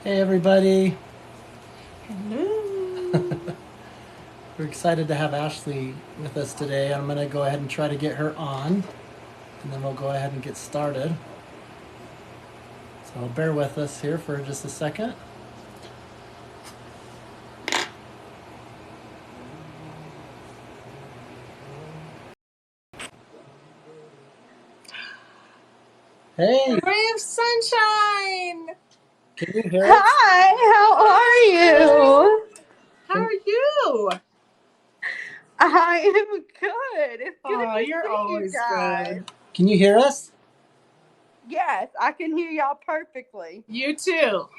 Hey everybody, Hello. we're excited to have Ashley with us today. I'm going to go ahead and try to get her on, and then we'll go ahead and get started. So bear with us here for just a second. Hey, Ray of sunshine. can you hear us? Hi, how Hi. are you? How Can, are you? I am good. It's good Oh, to you're see you always guys. good. can you hear us? Yes, I can hear y'all perfectly. You too.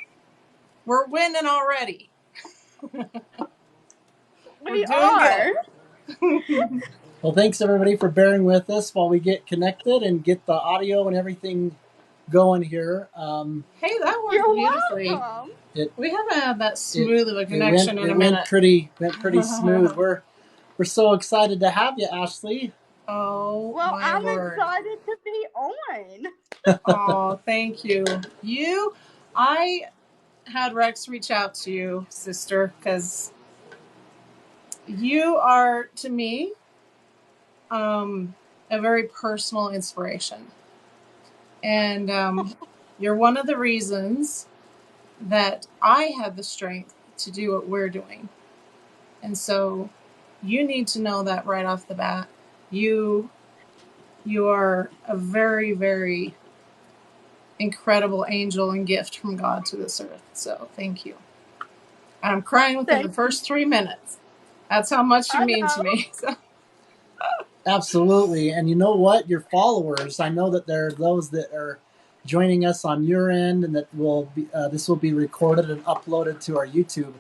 We're winning already. We're We doing are. good. Well, thanks everybody for bearing with us while we get connected and get the audio and everything going here. Hey, that worked You're beautifully. welcome. It We haven't had that it smooth of a it went connection in it a went minute. pretty smooth. We're so excited to have you, Ashley. Oh Well, my I'm word. excited to be on. Oh, thank you. I had Rex reach out to you, sister, because you are to me um, a very personal inspiration. And you're one of the reasons that I had the strength to do what we're doing. And so you need to know that right off the bat. You you are a very, very incredible angel and gift from God to this earth. So thank you. And I'm crying within the Thank you. first 3 minutes. That's how much you I mean to know. me. So, Absolutely. And you know what? Your followers, I know that there are those that are joining us on your end, and that will be this will be recorded and uploaded to our YouTube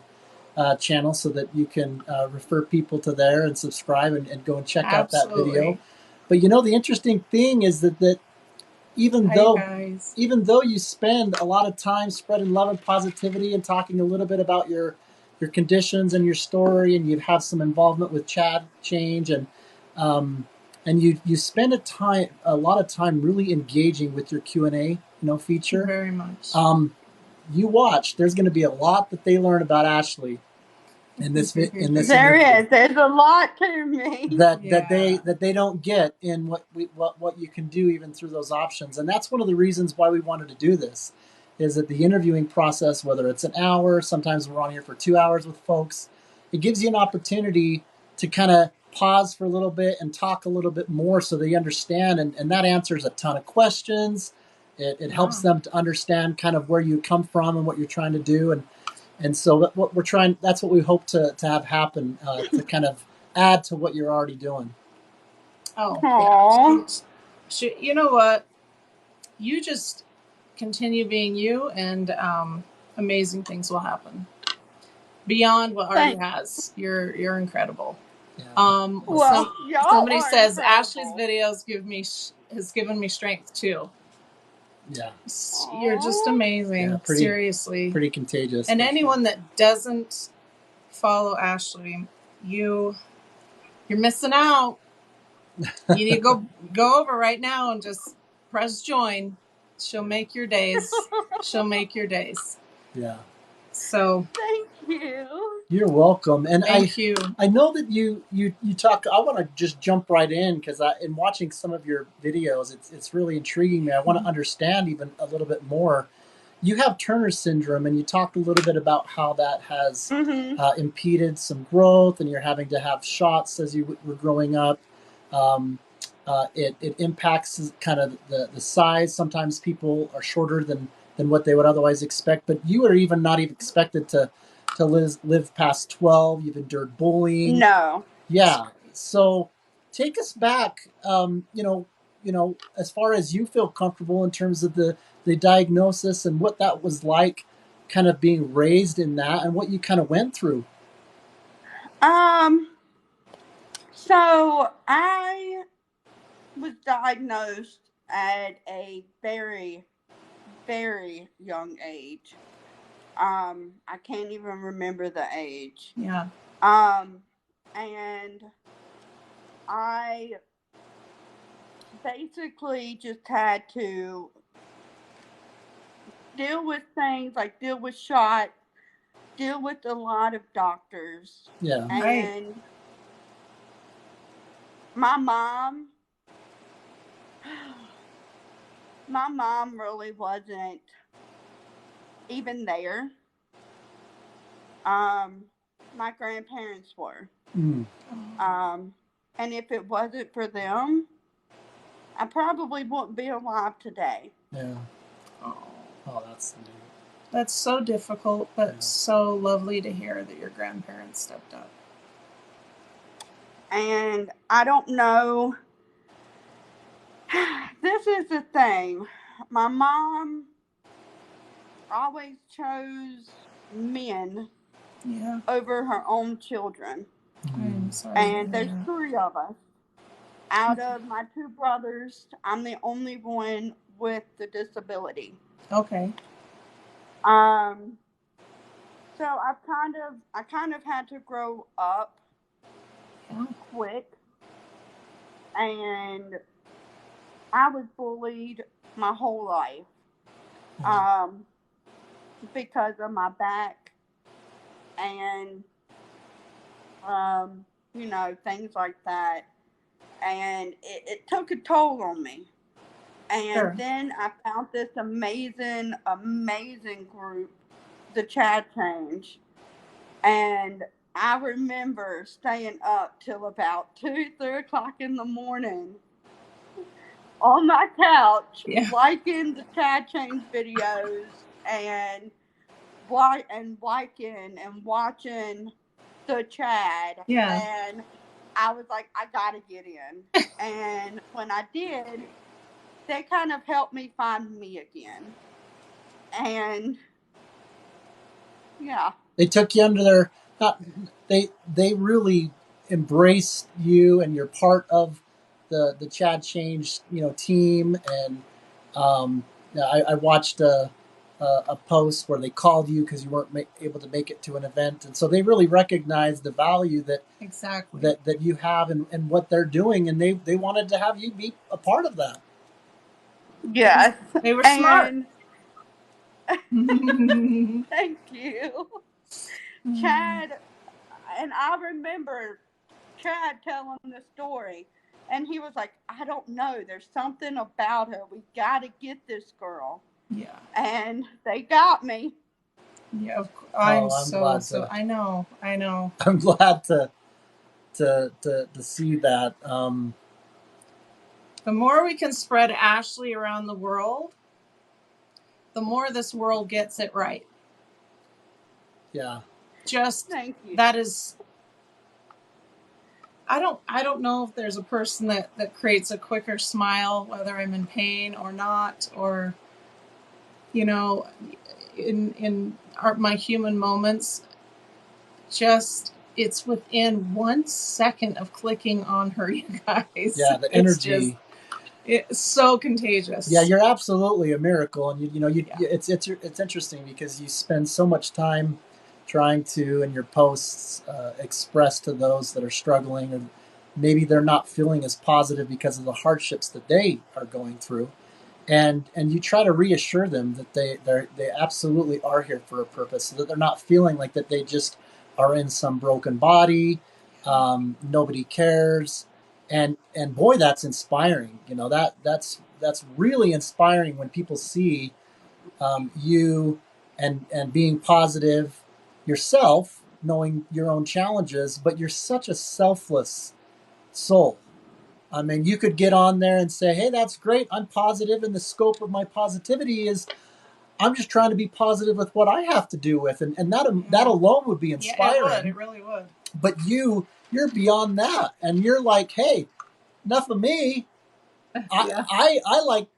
channel so that you can refer people to there and subscribe and go and check out that video. absolutely. But you know, the interesting thing is that even Hi, you though guys. even though you spend a lot of time spreading love and positivity and talking a little bit about your conditions and your story, and you have some involvement with Chad Change, um, and you spend a lot of time really engaging with your Q&A feature. Very much. um, you watch, there's going to be a lot that they learn about Ashley in this There interview is. There's a lot to me. Yeah. that they don't get in what you can do even through those options. And that's one of the reasons why we wanted to do this, is that the interviewing process, whether it's an hour, sometimes we're on here for 2 hours with folks, it gives you an opportunity to kind of pause for a little bit and talk a little bit more so they understand, and that answers a ton of questions. It helps Yeah. them to understand kind of where you come from and what you're trying to do. And so what we're trying, that's what we hope to have happen, to kind of add to what you're already doing. Oh, yeah. Aw. You know what? You just continue being you, and amazing things will happen beyond what already Thank has. You're incredible. Yeah. Well, Well, y'all Somebody are says Ashley's incredible. videos has given me strength too. yeah, You're just Aw. yeah, amazing, seriously. pretty contagious And for sure. anyone that doesn't follow Ashley, you you're missing out. You need to go over right now and just press join. She'll make your days. She'll make your days. Yeah, So Thank you. you're welcome. And thank you. I know that you talk. I want to just jump right in because in watching some of your videos, it's really intriguing me. I want to understand even a little bit more. You have Turner syndrome, and you talked a little bit about how that has Mm-hmm. impeded some growth, and you're having to have shots as you were growing up. Um, it impacts kind of the size. Sometimes people are shorter than what they would otherwise expect, but you are even not even expected to live past 12. You've endured bullying. No. Yeah. So take us back, as far as you feel comfortable in terms of the diagnosis and what that was like, kind of being raised in that and what you kind of went through. Um, so I was diagnosed at a very, very young age. I can't even remember the age. Yeah. Um, and I basically just had to deal with things, like deal with shots, deal with a lot of doctors. Yeah. Right. And my mom, my mom really wasn't even there. My grandparents were. Mm. And if it wasn't for them, I probably wouldn't be alive today. Yeah. Oh, Oh, that's neat. that's so difficult, but Yeah. so lovely to hear that your grandparents stepped up. And I don't know. This is the thing. My mom always chose men Yeah. over her own children. I'm sorry. And there's 3 of us. Out of my 2 brothers, I'm the only one with the disability. Okay. So I kind of had to grow up Yeah. quick, and I was bullied my whole life. Because of my back and things like that. And it took a toll on me. And Sure. then I found this amazing, amazing group, the Chad Change. And I remember staying up till about 2, 3 o'clock in the morning on my couch, Yeah. liking the Chad Change videos and liking and watching the Chad. Yeah. And I was like, I gotta get in. And when I did, they kind of helped me find me again. And yeah. They took you under their. They really embraced you, and you're part of the Chad Change team. And yeah, I watched a post where they called you because you weren't able to make it to an event, and so they really recognized the value that Exactly. that you have and what they're doing, and they wanted to have you be a part of that. Yes. They were smart. And thank you. Chad, and I remember Chad telling the story, and he was like, I don't know, there's something about her. We got to get this girl. Yeah. And they got me. Yeah. I'm glad so. to. I know. I'm glad to see that. The more we can spread Ashley around the world, the more this world gets it right. Yeah. Just Thank you. that is. I don't know if there's a person that creates a quicker smile, whether I'm in pain or not, or in my human moments. Just it's within 1 second of clicking on her, you guys. Yeah, the energy. It's so contagious. Yeah, you're absolutely a miracle, and it's interesting because you spend so much time trying to, in your posts, express to those that are struggling, or maybe they're not feeling as positive because of the hardships that they are going through, and you try to reassure them that they absolutely are here for a purpose, so that they're not feeling like that they just are in some broken body, nobody cares. And boy, that's inspiring. That's really inspiring when people see you and being positive yourself, knowing your own challenges, but you're such a selfless soul. I mean, you could get on there and say, "Hey, that's great. I'm positive, and the scope of my positivity is I'm just trying to be positive with what I have to do with," and that alone would be inspiring. Yeah, it would. It really would. But you're beyond that, and you're like, "Hey, enough of me. Yeah. I like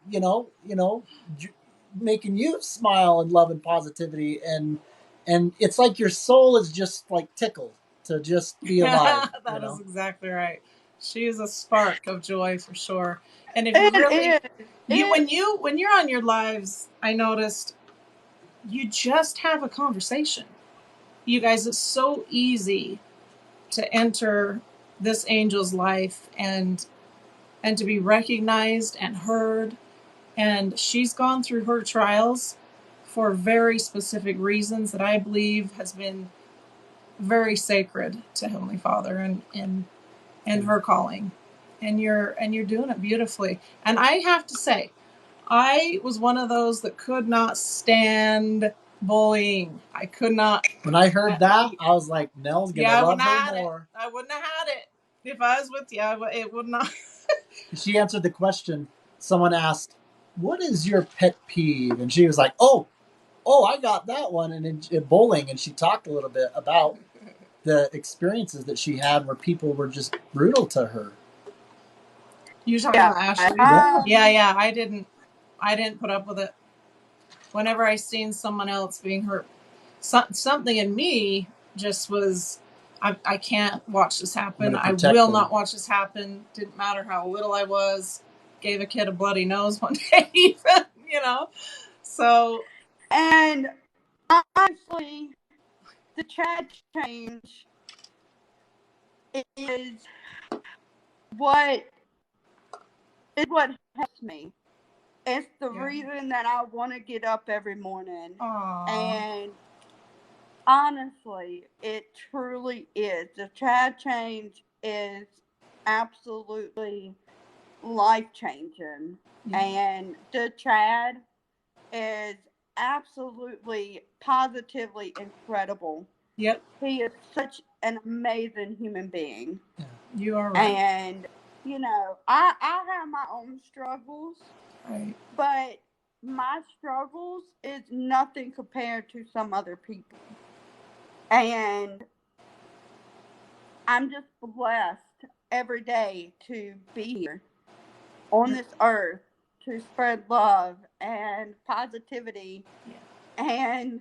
making you smile and love and positivity, and it's like your soul is just like tickled to just be alive." That is exactly right. She is a spark of joy for sure. And if when you're on your lives, I noticed you just have a conversation. You guys, it's so easy to enter this angel's life and to be recognized and heard. And she's gone through her trials for very specific reasons that I believe has been very sacred to Heavenly Father and her calling. And you're doing it beautifully. And I have to say, I was one of those that could not stand bullying. I could not. When I heard that, I was like, Nell's gonna love her more. I wouldn't have had it if I was with you. It would not. She answered the question. Someone asked, "What is your pet peeve?" And she was like, "Oh, I got that one." And in bowling, and she talked a little bit about the experiences that she had where people were just brutal to her. You're talking about Ashley? Yeah. I didn't put up with it. Whenever I seen someone else being hurt, something in me just was, I can't watch this happen. I will not watch this happen. Didn't matter how little I was. Gave a kid a bloody nose one day, even, you know. So. And honestly, the chat change is what helps me. It's the reason that I want to get up every morning. Aww. And honestly, it truly is. The chat change is absolutely life-changing. And the Chad is absolutely, positively incredible. Yep. He is such an amazing human being. Yeah. You are right. And, you know, I have my own struggles. Right. But my struggles is nothing compared to some other people. And I'm just blessed every day to be here on this earth to spread love and positivity. Yeah. And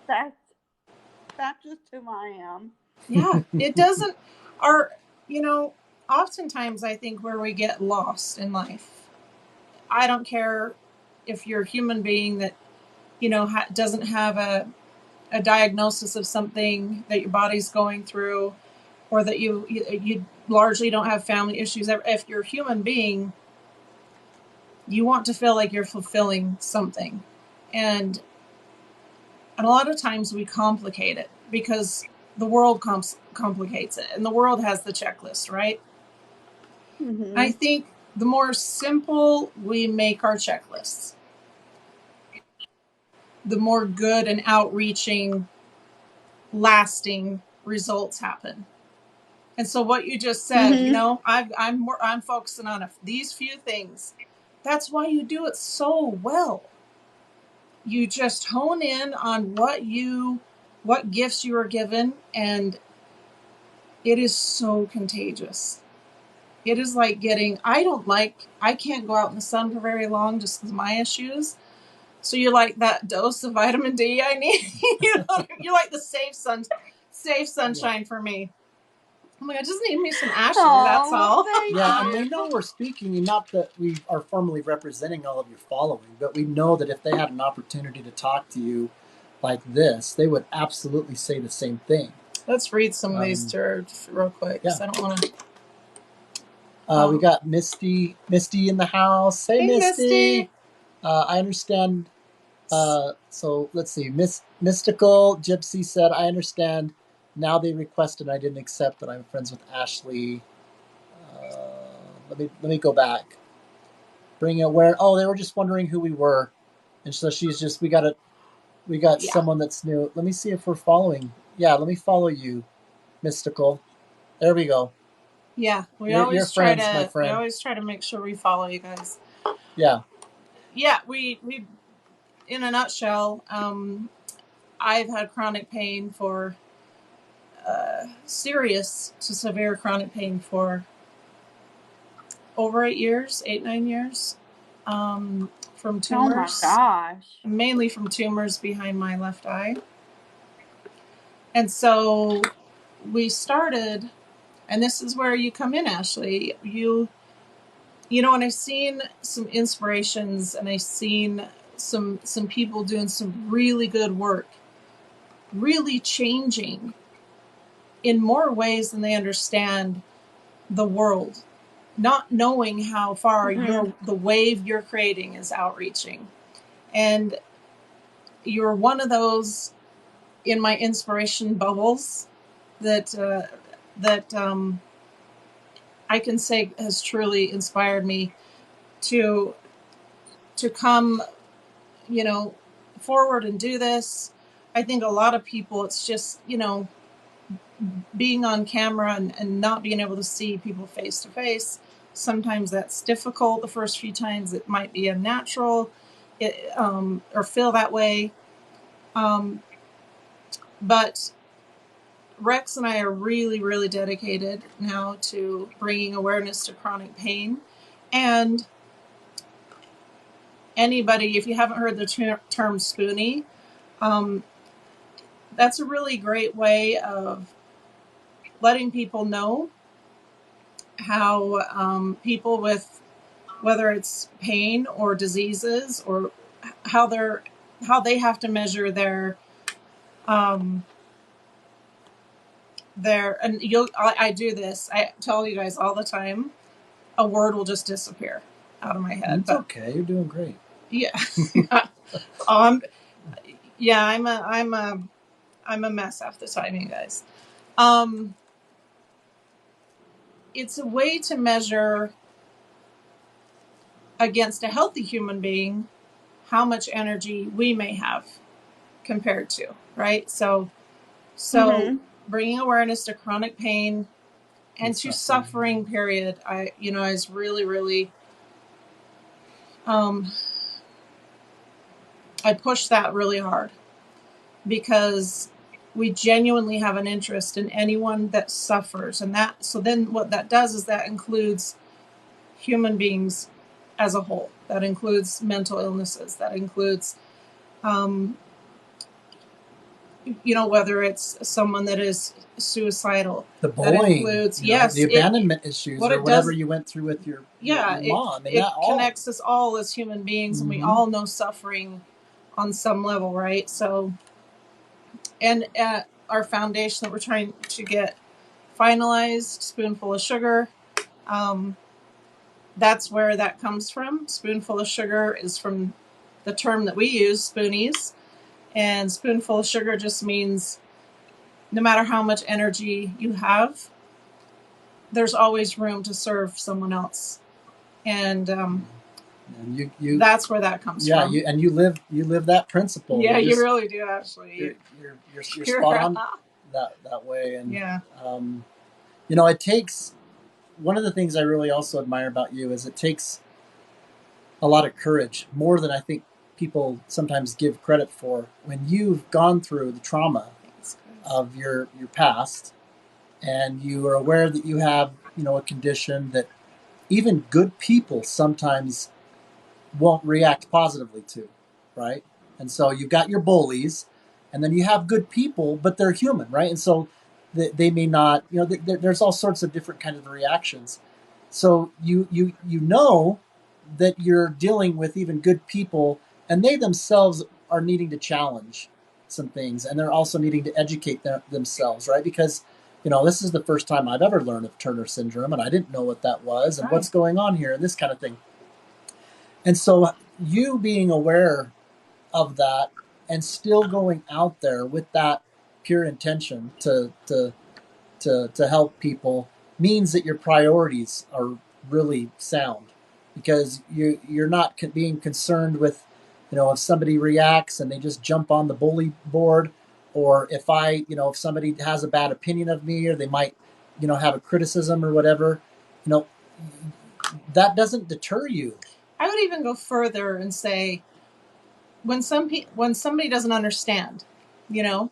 that's just who I am. Yeah, it doesn't, oftentimes I think where we get lost in life, I don't care if you're a human being that, doesn't have a diagnosis of something that your body's going through, or that you largely don't have family issues. If you're a human being, you want to feel like you're fulfilling something. And a lot of times we complicate it because the world complicates it, and the world has the checklist, right? Mm-hmm. I think the more simple we make our checklists, the more good and outreaching, lasting results happen. And so what you just said, mm-hmm. I'm focusing on these few things. That's why you do it so well. You just hone in on what gifts you are given, and it is so contagious. It is like I can't go out in the sun for very long just because of my issues. So you're like that dose of vitamin D I need. You're like the safe sunshine for me. I'm like, I just need me some Ashley, that's all. Yeah, and they know we're speaking, not that we are formally representing all of your following, but we know that if they had an opportunity to talk to you like this, they would absolutely say the same thing. Let's read some of these to her real quick, because I don't want to... we got Misty in the house. Hey Misty! I understand. So let's see. Mystical Gypsy said, I understand. Now they requested, I didn't accept, that I'm friends with Ashley. Let me go back. Bring it where? Oh, they were just wondering who we were, and so she's just we got someone that's new. Let me see if we're following. Yeah, let me follow you, Mystical. There we go. Yeah, we always try to make sure we follow you guys. Yeah. Yeah, we in a nutshell, I've had chronic pain for serious to severe chronic pain for over 9 years, from tumors. Oh my gosh. Mainly from tumors behind my left eye. And so we started, and this is where you come in, Ashley. You know, and I've seen some inspirations, and I've seen some people doing some really good work, really changing in more ways than they understand the world, not knowing how far the wave you're creating is outreaching. And you're one of those in my inspiration bubbles that I can say has truly inspired me to come, forward and do this. I think a lot of people, it's just, being on camera and not being able to see people face to face. Sometimes that's difficult. The first few times it might be unnatural, or feel that way. But Rex and I are really, really dedicated now to bringing awareness to chronic pain. And anybody, if you haven't heard the term spoonie, that's a really great way of letting people know how people with, whether it's pain or diseases, or how they have to measure their and I do this. I tell you guys all the time, a word will just disappear out of my head. It's okay. You're doing great. Yeah. I'm a mess half the time, you guys. It's a way to measure against a healthy human being how much energy we may have compared to, right? So bringing awareness to chronic pain and to suffering, period. Is really, really, I push that really hard because we genuinely have an interest in anyone that suffers. And so then what that does is that includes human beings as a whole. That includes mental illnesses. That includes, whether it's someone that is suicidal. The bullying. That includes, the abandonment issues, or whatever you went through with your mom. It connects us all as human beings, and we all know suffering on some level, right? So, and at our foundation that we're trying to get finalized, Spoonful of Sugar, that's where that comes from. Spoonful of Sugar is from the term that we use, spoonies. And spoonful of sugar just means no matter how much energy you have, there's always room to serve someone else. And you that's where that comes from. Yeah, and you live that principle. Yeah, you really do, actually. You're spot on that way. And yeah. It takes, one of the things I really also admire about you is it takes a lot of courage, more than I think people sometimes give credit for, when you've gone through the trauma of your past, and you are aware that you have a condition that even good people sometimes won't react positively to, right? And so you've got your bullies, and then you have good people, but they're human, right? And so they may not, there's all sorts of different kind of reactions. So you know that you're dealing with even good people, and they themselves are needing to challenge some things, and they're also needing to educate themselves, right? Because this is the first time I've ever learned of Turner syndrome, and I didn't know what that was, and what's going on here, and this kind of thing. And so you being aware of that and still going out there with that pure intention to help people means that your priorities are really sound, because you're not being concerned with, if somebody reacts and they just jump on the bully board, or if if somebody has a bad opinion of me, or they might, have a criticism or whatever, that doesn't deter you. I would even go further and say, when somebody doesn't understand, what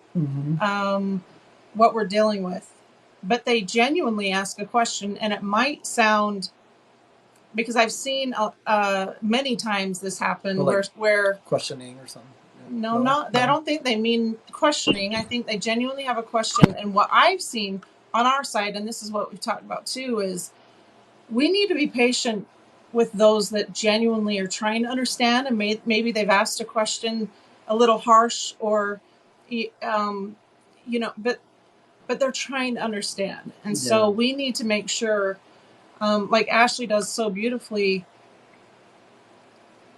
we're dealing with, but they genuinely ask a question, and it might sound, because I've seen many times this happen, where questioning or something. No. I don't think they mean questioning. I think they genuinely have a question. And what I've seen on our side, and this is what we've talked about too, is we need to be patient with those that genuinely are trying to understand, and maybe they've asked a question a little harsh, or but they're trying to understand. And so we need to make sure, like Ashley does so beautifully,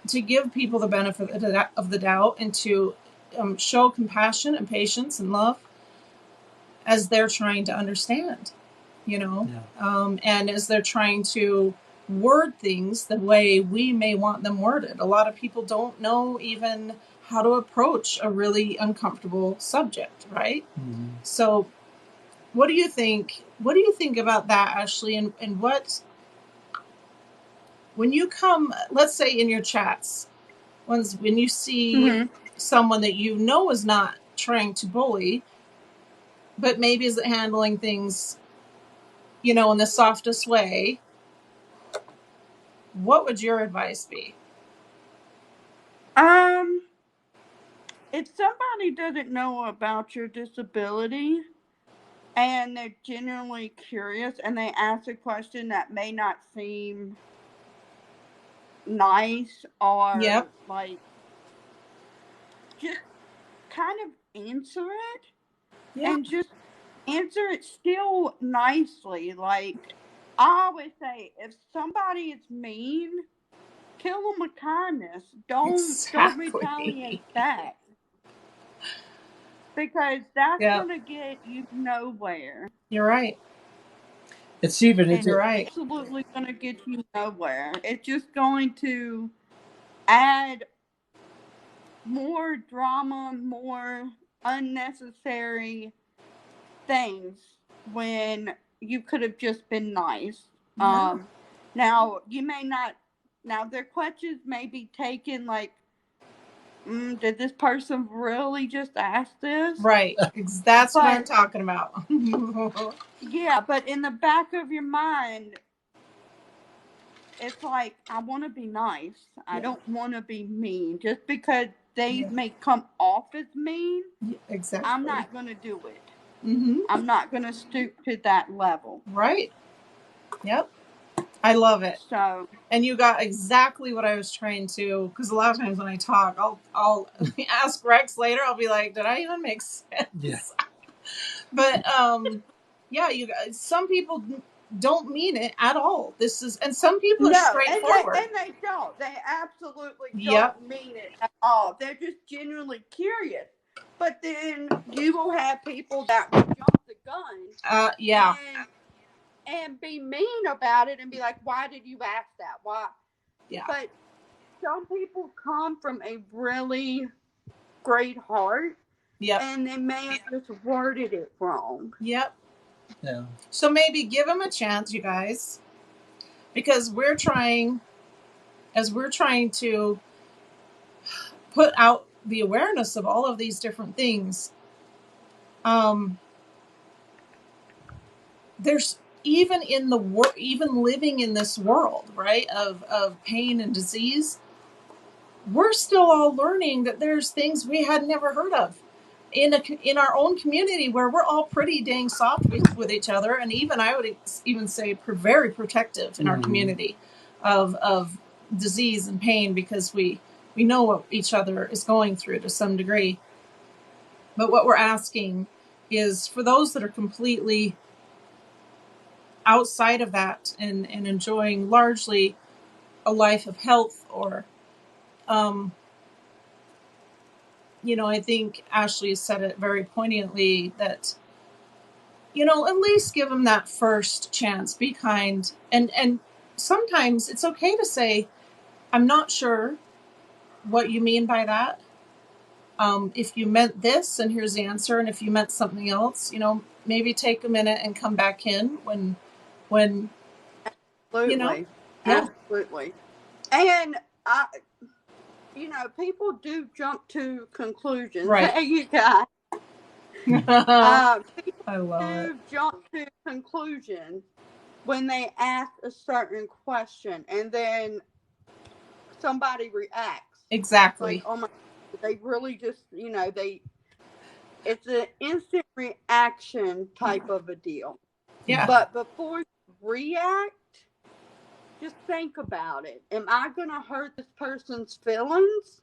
to give people the benefit of the doubt and to show compassion and patience and love as they're trying to understand, and as they're trying to word things the way we may want them worded. A lot of people don't know even how to approach a really uncomfortable subject, right? Mm-hmm. So what do you think about that, Ashley? And what, when you come, let's say in your chats, when you see mm-hmm. someone that is not trying to bully, but maybe is handling things, in the softest way, what would your advice be? If somebody doesn't know about your disability and they're genuinely curious and they ask a question that may not seem nice or like, just kind of answer it and just answer it still nicely. Like, I always say, if somebody is mean, kill them with kindness. Don't retaliate back. Because that's going to get you nowhere. You're right. You're right. Absolutely going to get you nowhere. It's just going to add more drama, more unnecessary things when you could have just been nice. Yeah. Now, you may not, their questions may be taken like, did this person really just ask this? Right. That's what I'm talking about. Yeah, but in the back of your mind, it's like, I want to be nice. I don't want to be mean. Just because they may come off as mean, exactly. I'm not going to do it. Mm-hmm. I'm not going to stoop to that level. Right. Yep. I love it. So, and you got exactly what I was trying to, because a lot of times when I talk, I'll ask Rex later. I'll be like, did I even make sense? Yeah. But you guys, some people don't mean it at all. And some people are straightforward. And they don't. They absolutely don't mean it at all. They're just genuinely curious. But then you will have people that will jump the gun. And be mean about it and be like, why did you ask that? Why? Yeah. But some people come from a really great heart. Yep. And they may have just worded it wrong. Yep. Yeah. So maybe give them a chance, you guys, because we're trying to put out the awareness of all of these different things. There's even living in this world, right, of pain and disease, we're still all learning that there's things we had never heard of in our own community, where we're all pretty dang soft with each other, and I would even say very protective in our community of disease and pain, because we know what each other is going through to some degree. But what we're asking is for those that are completely outside of that and enjoying largely a life of health, or I think Ashley has said it very poignantly, that at least give them that first chance. Be kind, and sometimes it's okay to say, I'm not sure what you mean by that. If you meant this, and here's the answer, and if you meant something else, maybe take a minute and come back in when Absolutely. Absolutely. And people do jump to conclusions. Right. Hey, you guys. I love it. Jump to conclusions when they ask a certain question, and then somebody reacts. Exactly. Like, oh my, they really just, it's an instant reaction type of a deal. Yeah. But before you react, just think about it. Am I going to hurt this person's feelings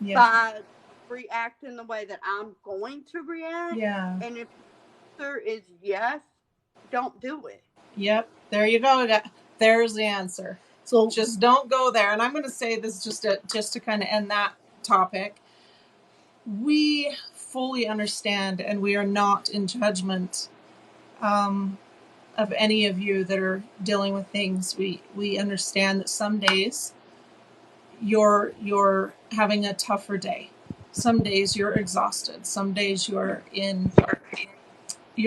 by reacting the way that I'm going to react? Yeah. And if the answer is yes, don't do it. Yep. There you go. There's the answer. So just don't go there. And I'm going to say this just to kind of end that topic. We fully understand, and we are not in judgment of any of you that are dealing with things. We understand that some days you're having a tougher day. Some days you're exhausted. Some days you're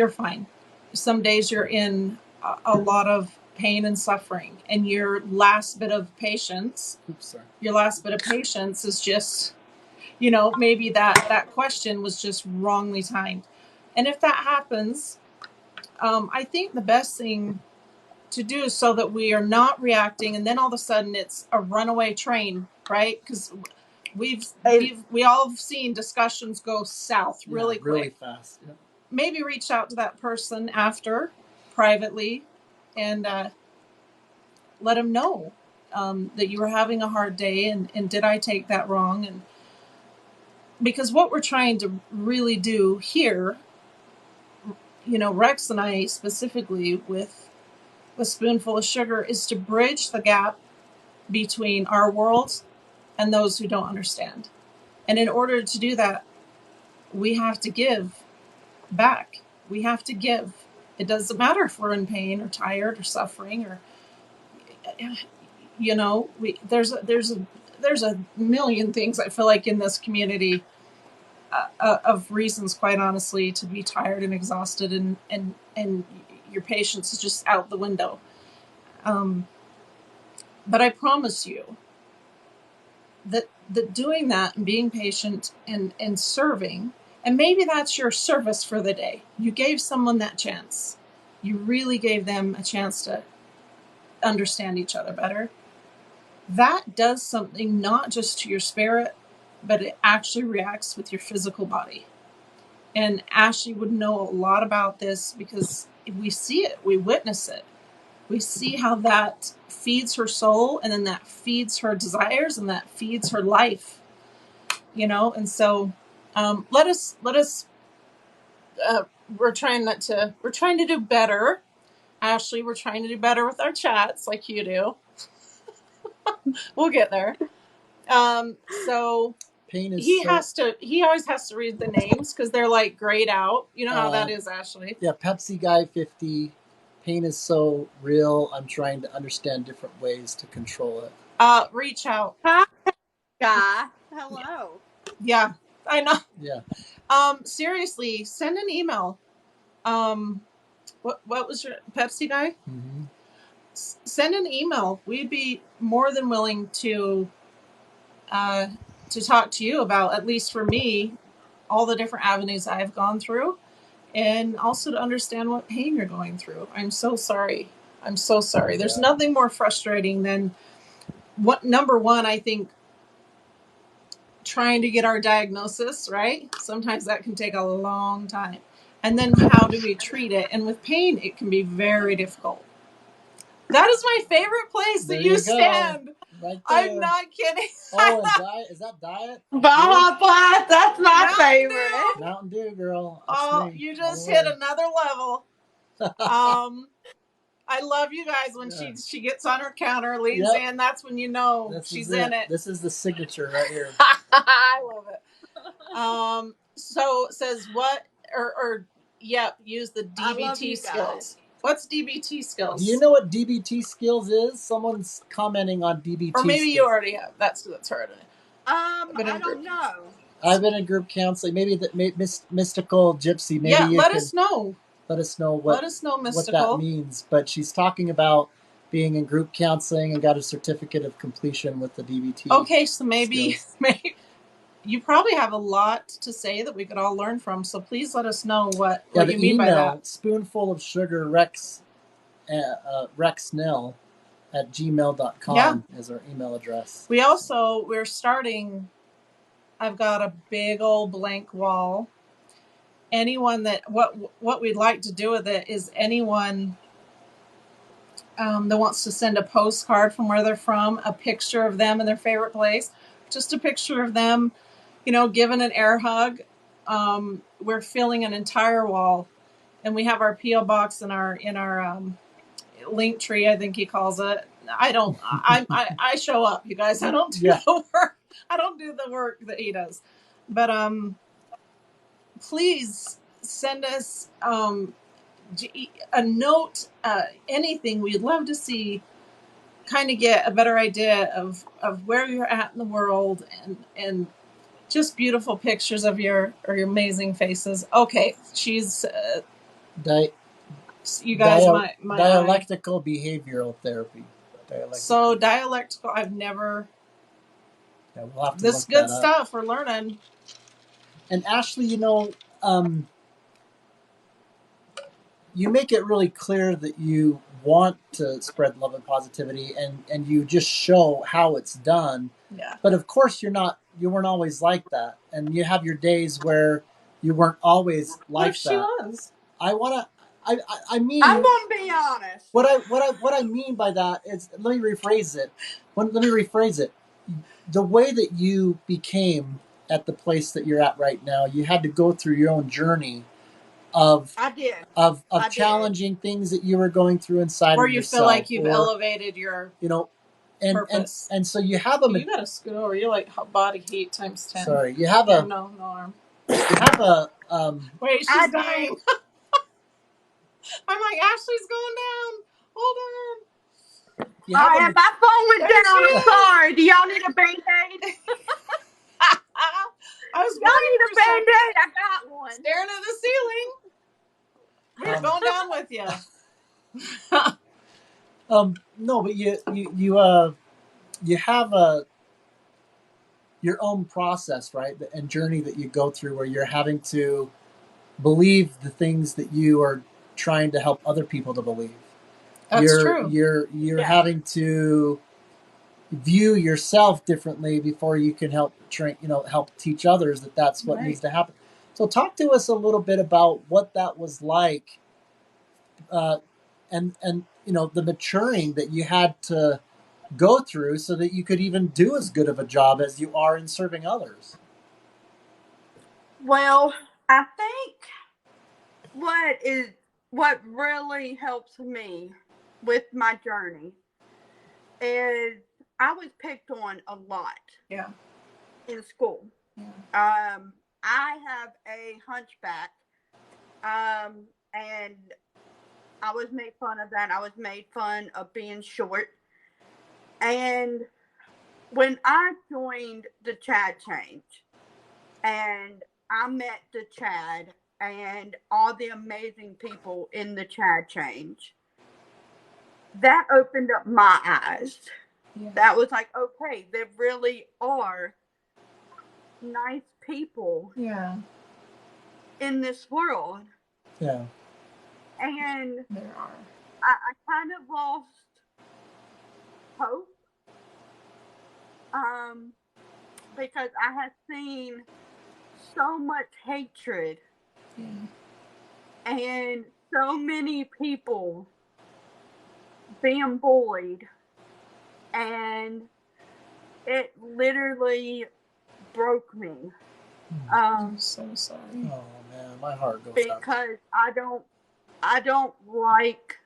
fine. Some days you're in a lot of pain and suffering, and your last bit of patience is just, maybe that question was just wrongly timed. And if that happens, I think the best thing to do, so that we are not reacting and then all of a sudden it's a runaway train, right? Because we all have seen discussions go south really quick, fast. Yeah. Maybe reach out to that person after privately and let them know that you were having a hard day, and did I take that wrong? And because what we're trying to really do here, Rex and I specifically with a spoonful of sugar, is to bridge the gap between our worlds and those who don't understand. And in order to do that, we have to give back. We have to give. It doesn't matter if we're in pain or tired or suffering or, there's a million things I feel like in this community of reasons, quite honestly, to be tired and exhausted, and your patience is just out the window. But I promise you that doing that and being patient and serving, and maybe that's your service for the day. You gave someone that chance. You really gave them a chance to understand each other better. That does something not just to your spirit, but it actually reacts with your physical body. And Ashley would know a lot about this because we see it, we witness it. We see how that feeds her soul, and then that feeds her desires, and that feeds her life. And so let us. We're trying to do better, Ashley. We're trying to do better with our chats, like you do. We'll get there. So pain is he always has to read the names because they're like grayed out. You know how that is, Ashley. Yeah, Pepsi Guy 50. Pain is so real. I'm trying to understand different ways to control it. Reach out. Hi, guy. Hello. Yeah, I know. Yeah. Seriously, send an email. What was your Pepsi Guy? Mm-hmm. Send an email. We'd be more than willing to talk to you about, at least for me, all the different avenues I've gone through, and also to understand what pain you're going through. I'm so sorry. There's nothing more frustrating than number one, I think, trying to get our diagnosis, right? Sometimes that can take a long time. And then how do we treat it? And with pain, it can be very difficult. That is my favorite place that you stand. Right there. I'm not kidding. Oh, is that diet? Baja that's my favorite. Dew. Mountain Dew, girl. That's me. You just hit another level. I love you guys when she gets on her counter, leans in. That's when you know she's in it. This is the signature right here. I love it. So it says what use the DBT skills. What's DBT skills? Do you know what DBT skills is? Someone's commenting on DBT. Or maybe you already have. That's heard it. I don't know. I've been in group counseling. Maybe the mystical gypsy. Maybe let us know. Let us know what that means. But she's talking about being in group counseling and got a certificate of completion with the DBT. Okay, so maybe you probably have a lot to say that we could all learn from. So please let us know what you mean by that. Spoonful of sugar rexnell at gmail.com is our email address. We're starting. I've got a big old blank wall. Anyone that what we'd like to do with it is anyone that wants to send a postcard from where they're from, a picture of them in their favorite place, just a picture of them, giving an air hug. We're filling an entire wall, and we have our P.O. box in our link tree, I think he calls it, I don't. I show up, you guys. I don't do the work. I don't do the work that he does. But please send us a note, anything. We'd love to see, kind of get a better idea of where you're at in the world, and just beautiful pictures of your amazing faces. Okay, she's you guys, my dialectical behavioral therapy. So dialectical, I've never. Yeah, we'll have to this look good that up. stuff we're learning. And Ashley, you make it really clear that you want to spread love and positivity, and you just show how it's done. Yeah. But of course, you weren't always like that, and you have your days where you weren't always like that. She was. I mean, I'm gonna be honest. What I mean by that is, let me rephrase it. The way that you became at the place that you're at right now, you had to go through your own journey of challenging things that you were going through inside of yourself. Or you feel like you've elevated your purpose. And so you have a... You gotta scoot over. You're like body heat times 10. Sorry, you have a... No arm. You have a... Wait, she's dying. I'm like, Ashley's going down. Hold on. My phone went down. I'm sorry. Do y'all need a Band-Aid? I was y'all need a Band-Aid? I got one. Staring at the ceiling. We're going down with you. No, but you have your own process, right? And journey that you go through, where you're having to believe the things that you are trying to help other people to believe. That's true. You're having to view yourself differently before you can help teach others that's what needs to happen. So talk to us a little bit about what that was like, and the maturing that you had to go through so that you could even do as good of a job as you are in serving others. Well, I think what really helps me with my journey is I was picked on a lot. Yeah. In school. Yeah. I have a hunchback, and I was made fun of that. I was made fun of being short. And when I joined the Chad Change, and I met the Chad and all the amazing people in the Chad Change, that opened up my eyes. Yeah. That was like, okay, there really are nice people in this world. Yeah. And there are. I kind of lost hope. Because I had seen so much hatred and so many people being bullied, and it literally broke me. I'm so sorry. Oh man, my heart goes out. Because I don't like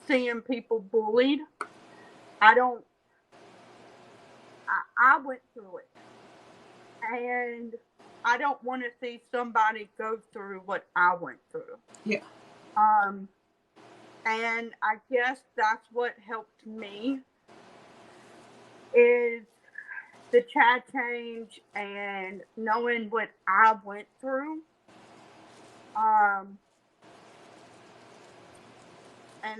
seeing people bullied. I went through it, and I don't want to see somebody go through what I went through. Yeah. And I guess that's what helped me is the Chad Change and knowing what I went through. And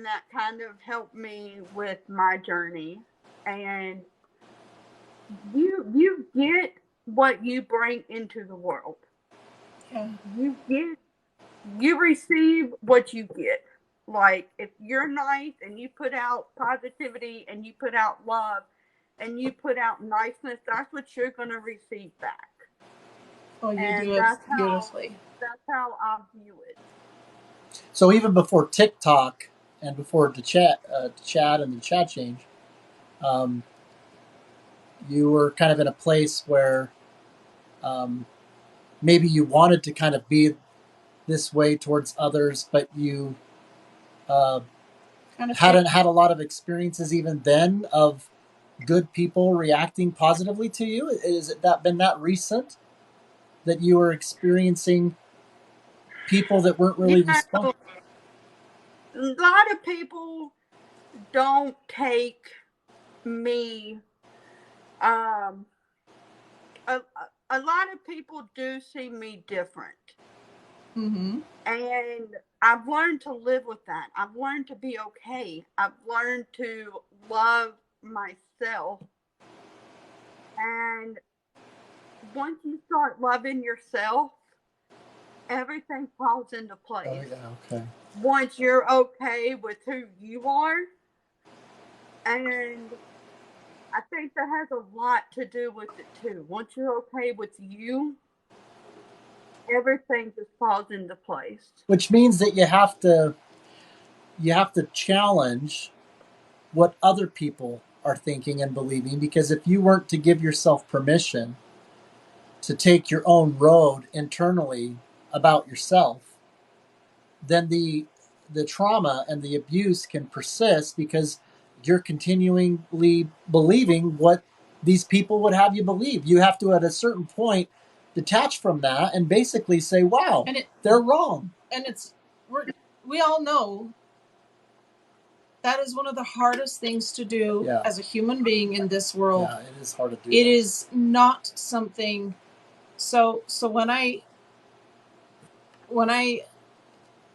that kind of helped me with my journey. And you get what you bring into the world. Yeah. You receive what you get. Like, if you're nice and you put out positivity and you put out love and you put out niceness, that's what you're going to receive back. Oh, you do it beautifully. That's how I view it. So even before TikTok and before the Chad and the Chad Change, you were kind of in a place where maybe you wanted to kind of be this way towards others, but you kind of hadn't thing. had a lot of experiences even then of good people reacting positively to you? Is it that been that recent that you were experiencing people that weren't You really know, responding? a lot of people don't take me. Um, a, a lot of people do see me different. Mm-hmm. And I've learned to live with that. I've learned to be okay. I've learned to love myself. And once you start loving yourself, everything falls into Oh, place. yeah, okay. Once you're okay with who you are, and I think that has a lot to do with it too. Once you're okay with you, everything just falls into place. Which means that you have to challenge what other people are thinking and believing, because if you weren't to give yourself permission to take your own road internally about yourself, then the trauma and the abuse can persist because you're continually believing what these people would have you believe. You have to, at a certain point, detach from that and basically say, wow, they're wrong. And we all know that is one of the hardest things to do as a human being in this world. Yeah, it is hard to do. It is not something. So when I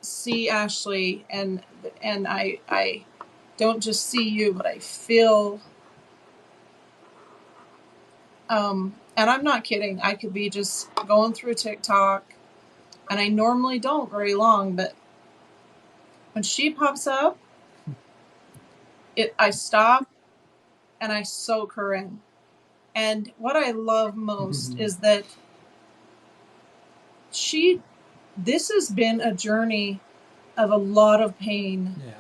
see Ashley and I don't just see you, but I feel. And I'm not kidding. I could be just going through TikTok, and I normally don't very long, but when she pops up, I stop and I soak her in. And what I love most is that this has been a journey of a lot of pain. Yeah.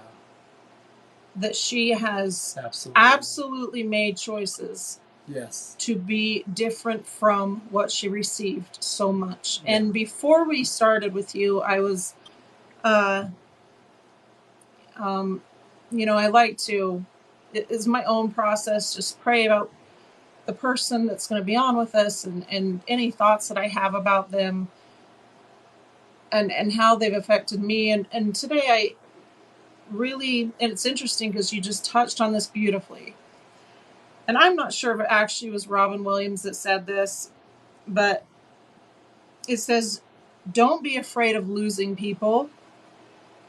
That she has absolutely made choices. Yes. To be different from what she received so much. Yeah. And before we started with you, I was, I like to, it is my own process, just pray about the person that's going to be on with us and any thoughts that I have about them and how they've affected me. And today I really, and it's interesting because you just touched on this beautifully. And I'm not sure if it actually was Robin Williams that said this, but it says, don't be afraid of losing people.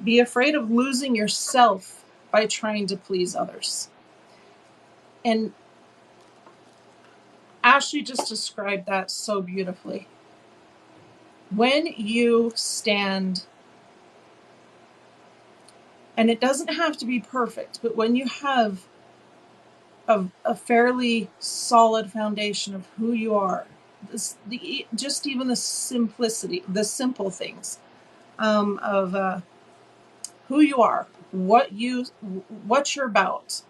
Be afraid of losing yourself by trying to please others. And Ashley just described that so beautifully. When you stand, and it doesn't have to be perfect, but when you have a fairly solid foundation of who you are, just even the simplicity, the simple things of who you are, what you're about,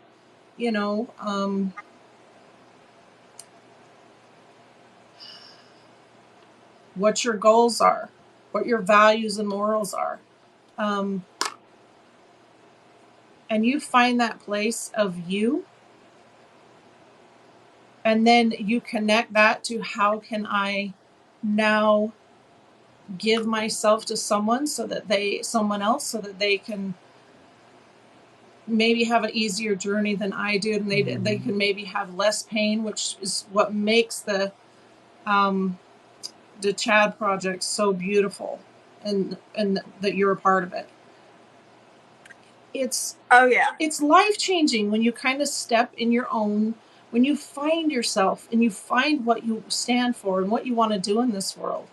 what your goals are, what your values and morals are. And you find that place of you, and then you connect that to how can I now give myself to someone so that they can maybe have an easier journey than I do, and they can maybe have less pain, which is what makes the Chad project so beautiful, and that you're a part of it. It's life-changing when you kind of step in your own, when you find yourself and you find what you stand for and what you want to do in this world.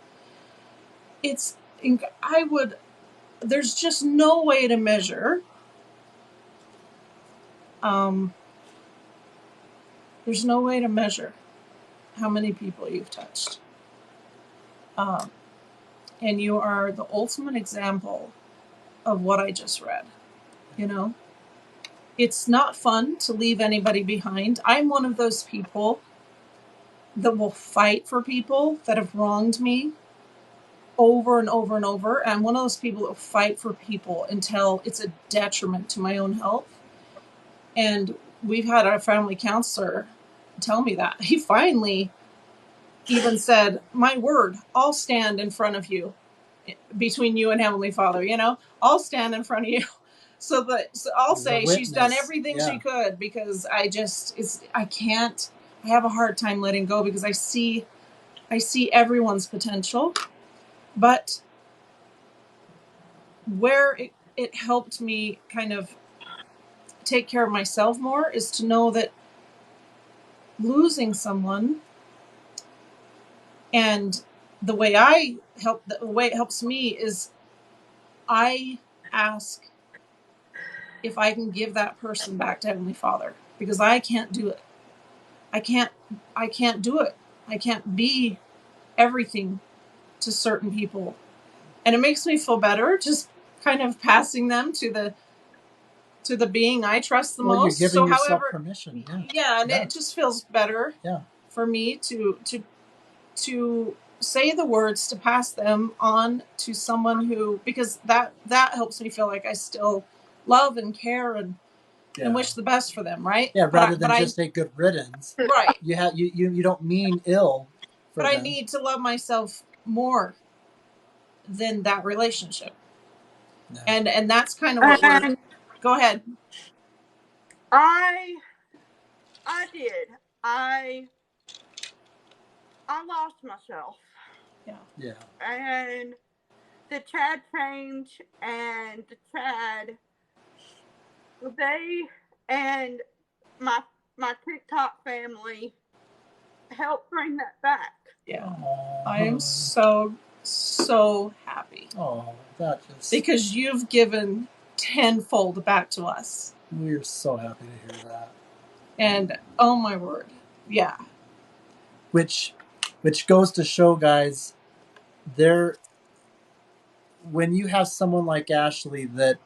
There's just no way to measure. There's no way to measure how many people you've touched. And you are the ultimate example of what I just read. It's not fun to leave anybody behind. I'm one of those people that will fight for people that have wronged me, over and over and over. And I'm one of those people that will fight for people until it's a detriment to my own health. And we've had our family counselor tell me that. He finally even said, my word, I'll stand in front of you, between you and Heavenly Father, I'll stand in front of you. So I'll say she's done everything she could, because I have a hard time letting go, because I see everyone's potential. But where it helped me kind of take care of myself more is to know that losing someone, and the way it helps me is I ask if I can give that person back to Heavenly Father, because I can't do it. I can't do it. I can't be everything to certain people. And it makes me feel better just kind of passing them to the being I trust the most. You're giving yourself permission. Yeah, and it just feels better for me to say the words, to pass them on to someone who, because that helps me feel like I still love and care and wish the best for them, right? Yeah, rather than just a good riddance. Right. You don't mean ill for them. I need to love myself more than that relationship. No. And that's kind of what we're... Go ahead. I did. I lost myself. Yeah. And the Chad change and the Chad, they and my TikTok family helped bring that back. Yeah. Aww. I am so happy. Oh, that just... Because you've given tenfold back to us. We're so happy to hear that. And oh my word. Yeah. Which goes to show, guys, when you have someone like Ashley that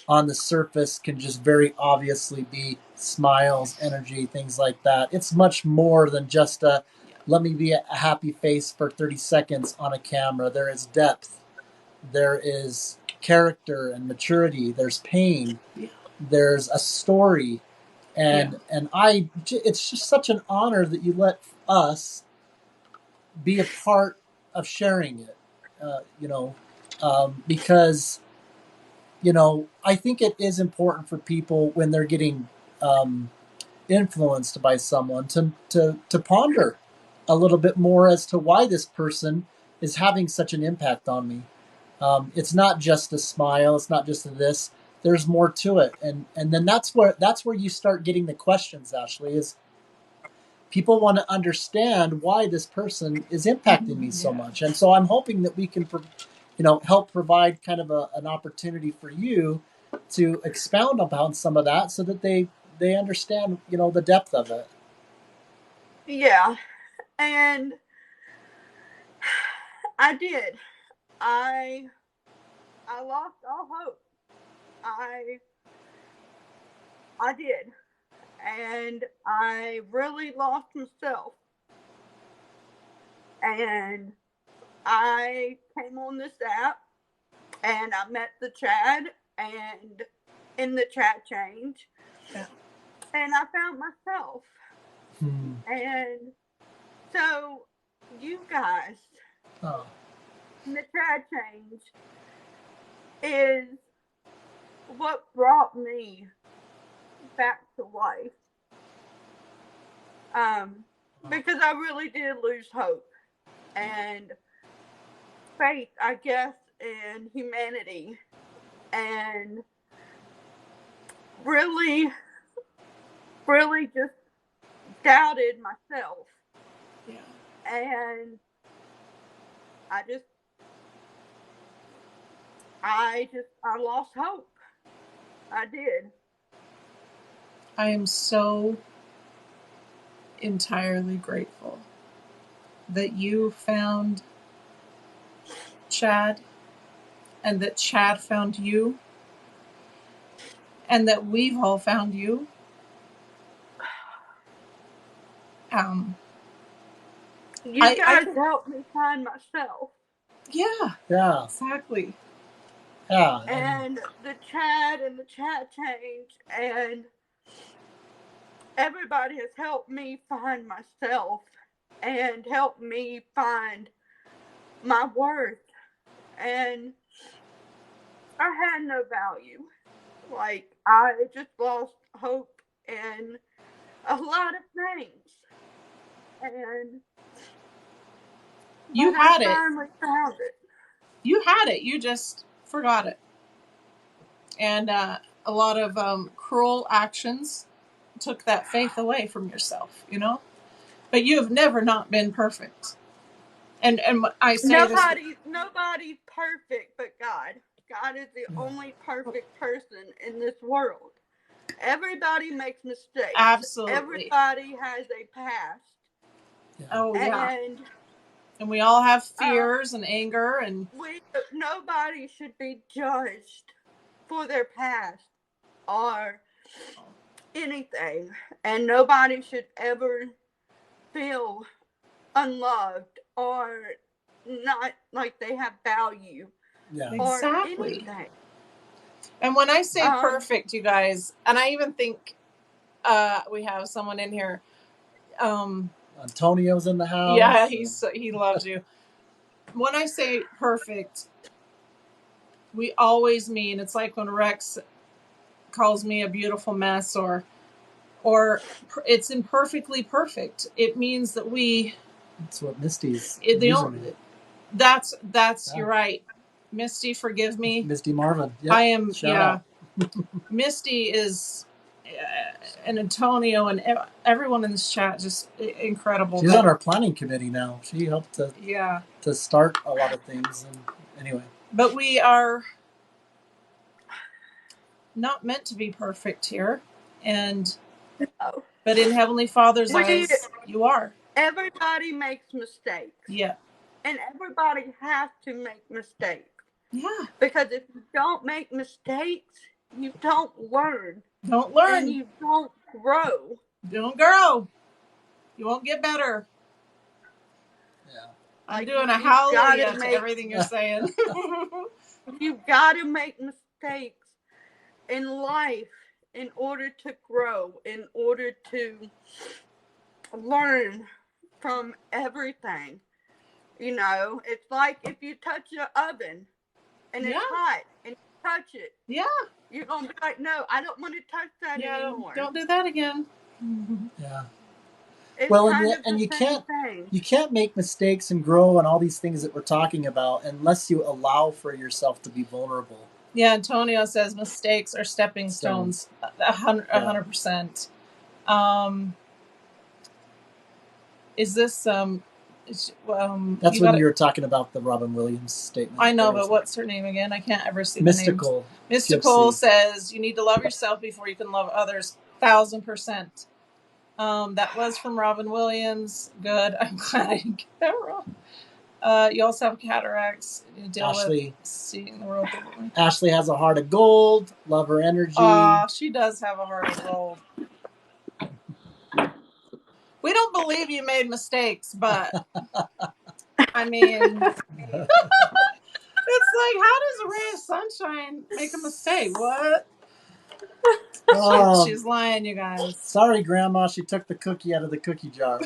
on the surface can just very obviously be smiles, energy, things like that, it's much more than just let me be a happy face for 30 seconds on a camera. There is depth. There is character and maturity. There's pain. Yeah. There's a story. And it's just such an honor that you let us be a part of sharing it, because, I think it is important for people when they're getting influenced by someone to ponder a little bit more as to why this person is having such an impact on me. It's not just a smile. It's not just this. There's more to it. And then that's where you start getting the questions, Ashley, is people want to understand why this person is impacting me so much. And so I'm hoping that we can, help provide kind of an opportunity for you to expound upon some of that so that they understand, the depth of it. Yeah. And I did. I lost all hope. I did. And I really lost myself. And I came on this app and I met the Chad and in the chat change. Yeah. And I found myself. And so you guys, the Chad change is what brought me back to life. Because I really did lose hope and faith, I guess, in humanity, and really just doubted myself. Yeah. And I lost hope. I did. I am so entirely grateful that you found Chad and that Chad found you and that we've all found you. You guys helped me find myself. Yeah. Yeah. Exactly. Yeah. And the chat change, and everybody has helped me find myself and helped me find my worth. And I had no value. Like, I just lost hope in a lot of things. And You but I had it. finally found it. You had it. You just forgot it. And a lot of cruel actions took that faith away from yourself, you know? But you have never not been perfect. And I say this. Nobody's perfect but God. God is the only perfect person in this world. Everybody makes mistakes. Absolutely. Everybody has a past. Yeah. Oh, yeah. And we all have fears and anger. And nobody should be judged for their past or anything. And nobody should ever feel unloved or not like they have value. Yeah. Exactly. Or anything. And when I say perfect, you guys, and I even think we have someone in here. Antonio's in the house. Yeah, he loves you. When I say perfect, we always mean, it's like when Rex calls me a beautiful mess, or it's imperfectly perfect. It means that we. That's what Misty's username. That's yeah. You're right. Misty, forgive me. Misty Marvin. Yep. I am. Shout out. Misty is, and Antonio and everyone in this chat, just incredible. She's on our planning committee now. She helped to start a lot of things. And anyway, but we are not meant to be perfect here, and but in Heavenly Father's eyes, you are. Everybody makes mistakes. Yeah. And everybody has to make mistakes. Yeah. Because if you don't make mistakes, you don't learn. Don't learn. And you don't grow. Don't grow. You won't get better. Yeah. I'm doing a hallelujah to everything you're saying. You've got to make mistakes in life in order to grow, in order to learn from everything. You know, it's like if you touch the oven and it's hot and you touch it. Yeah. You're going to be like, no, I don't want to touch that anymore. Don't do that again. Yeah. It's well, and you can't make mistakes and grow and all these things that we're talking about unless you allow for yourself to be vulnerable. Yeah, Antonio says mistakes are stepping stones. 100%. Is this that's when you were talking about the Robin Williams statement. I know, but what's her name again? I can't ever see the names. Mystical Gypsy. says you need to love yourself before you can love others. 1000%. That was from Robin Williams. Good. I'm glad I didn't get that wrong. You also have cataracts. You deal with seeing the world differently. Ashley has a heart of gold. Love her energy. She does have a heart of gold. We don't believe you made mistakes, but I mean, it's like, how does a ray of sunshine make a mistake? What? She's lying, you guys. Sorry, Grandma. She took the cookie out of the cookie jar.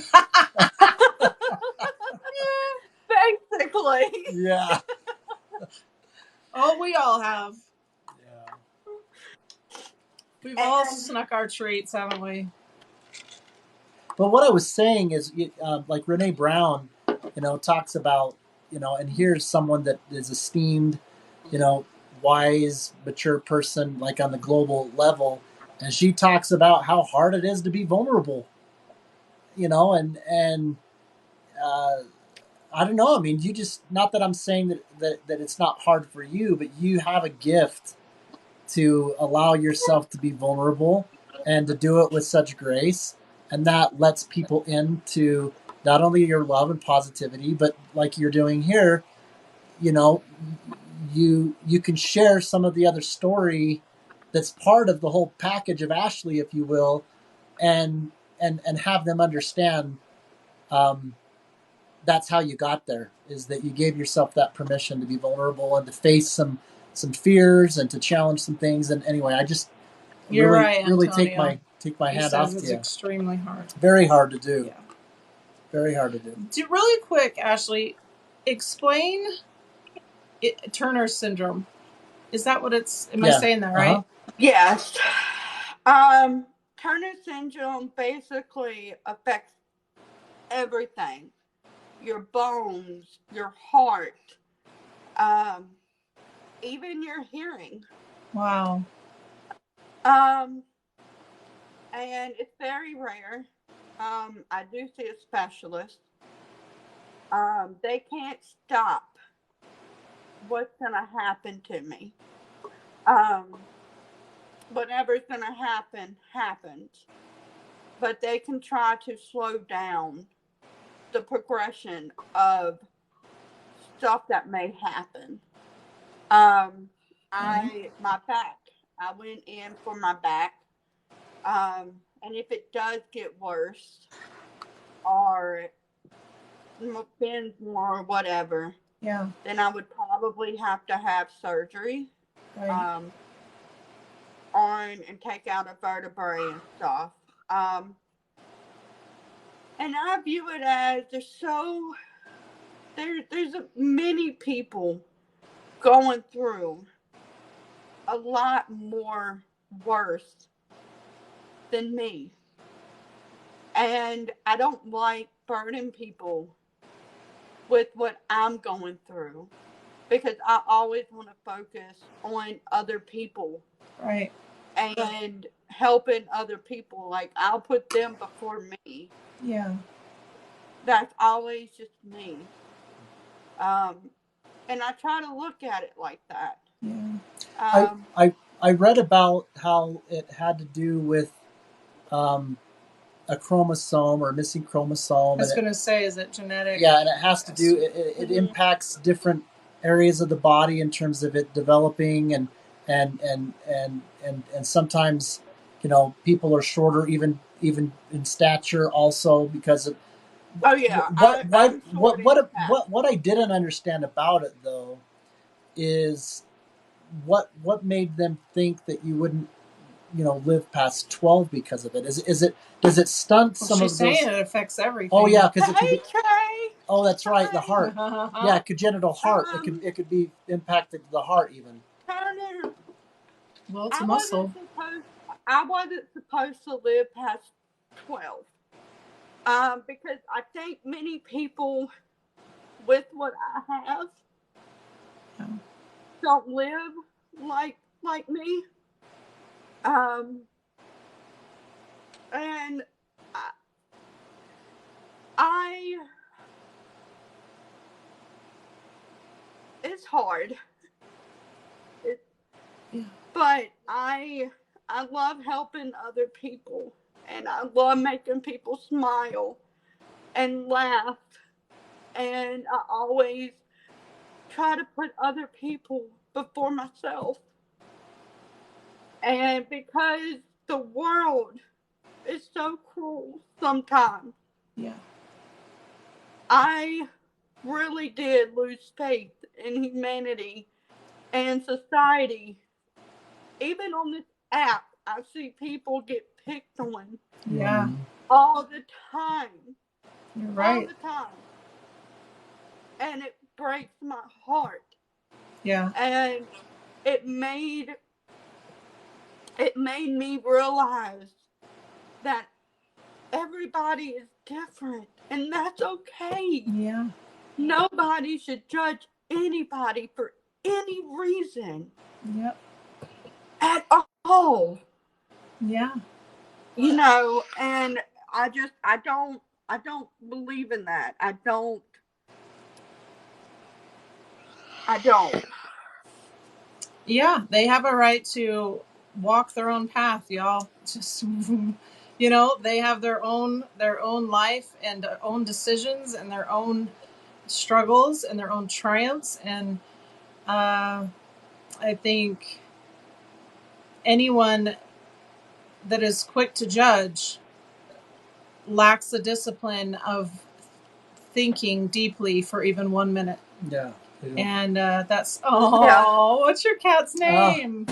Basically. Yeah. Oh, we all have. Yeah. We've all snuck our treats, haven't we? But what I was saying is, like Renee Brown, talks about, and here's someone that is esteemed, wise, mature person, like on the global level. And she talks about how hard it is to be vulnerable, and I don't know. I mean, you just, not that I'm saying that it's not hard for you, but you have a gift to allow yourself to be vulnerable and to do it with such grace. And that lets people into not only your love and positivity, but like you're doing here, you can share some of the other story that's part of the whole package of Ashley, if you will, and have them understand that's how you got there, is that you gave yourself that permission to be vulnerable and to face some fears and to challenge some things. And anyway, I just You're really right, really Antonio. take my He hat says off it's to you. extremely hard. Very hard to do. Yeah. Very hard to do. Really quick, Ashley, explain Turner syndrome. Is that what it's? Am I saying that right? Yes. Turner syndrome basically affects everything. Your bones, your heart, even your hearing. Wow. And it's very rare. I do see a specialist. They can't stop what's going to happen to me. Whatever's going to happen, happens. But they can try to slow down the progression of stuff that may happen. My back, I went in for my back. And if it does get worse or bends more or whatever, yeah, then I would probably have to have surgery. right. On and take out a vertebrae and stuff. And I view it as there's many people going through a lot more worse than me. And I don't like burdening people with what I'm going through, because I always want to focus on other people. Right. And helping other people. Like, I'll put them before me. Yeah. That's always just me. And I try to look at it like that. Yeah. I read about how it had to do with a chromosome or a missing chromosome. I was going to say, is it genetic? Yeah, and it has to do. It impacts different areas of the body in terms of it developing, and sometimes, you know, people are shorter even in stature also because of. Oh yeah. What I didn't understand about it though is what made them think that you wouldn't, you know, live past 12 because of it. Is it, does it stunt some of those? She's saying it affects everything. Oh yeah, because it could be. Trey. Oh, that's right, the heart. Yeah, congenital heart. It could be impacted the heart even. Turner. Well, it's a muscle. I wasn't supposed to live past 12. Because I think many people with what I have don't live like me. And it's hard. But I love helping other people, and I love making people smile and laugh, and I always try to put other people before myself. And because the world is so cruel sometimes, yeah, I really did lose faith in humanity and society. Even on this app, I see people get picked on. Yeah. All the time. You're right. All the time. And it breaks my heart. Yeah. And it made me realize that everybody is different, and that's okay. Yeah. Nobody should judge anybody for any reason. Yep. At all. Yeah. You know, and I don't believe in that. I don't. Yeah, they have a right to walk their own path, y'all. Just, you know, they have their own life and their own decisions and their own struggles and their own triumphs. And I think anyone that is quick to judge lacks the discipline of thinking deeply for even 1 minute. Yeah. And that's what's your cat's name?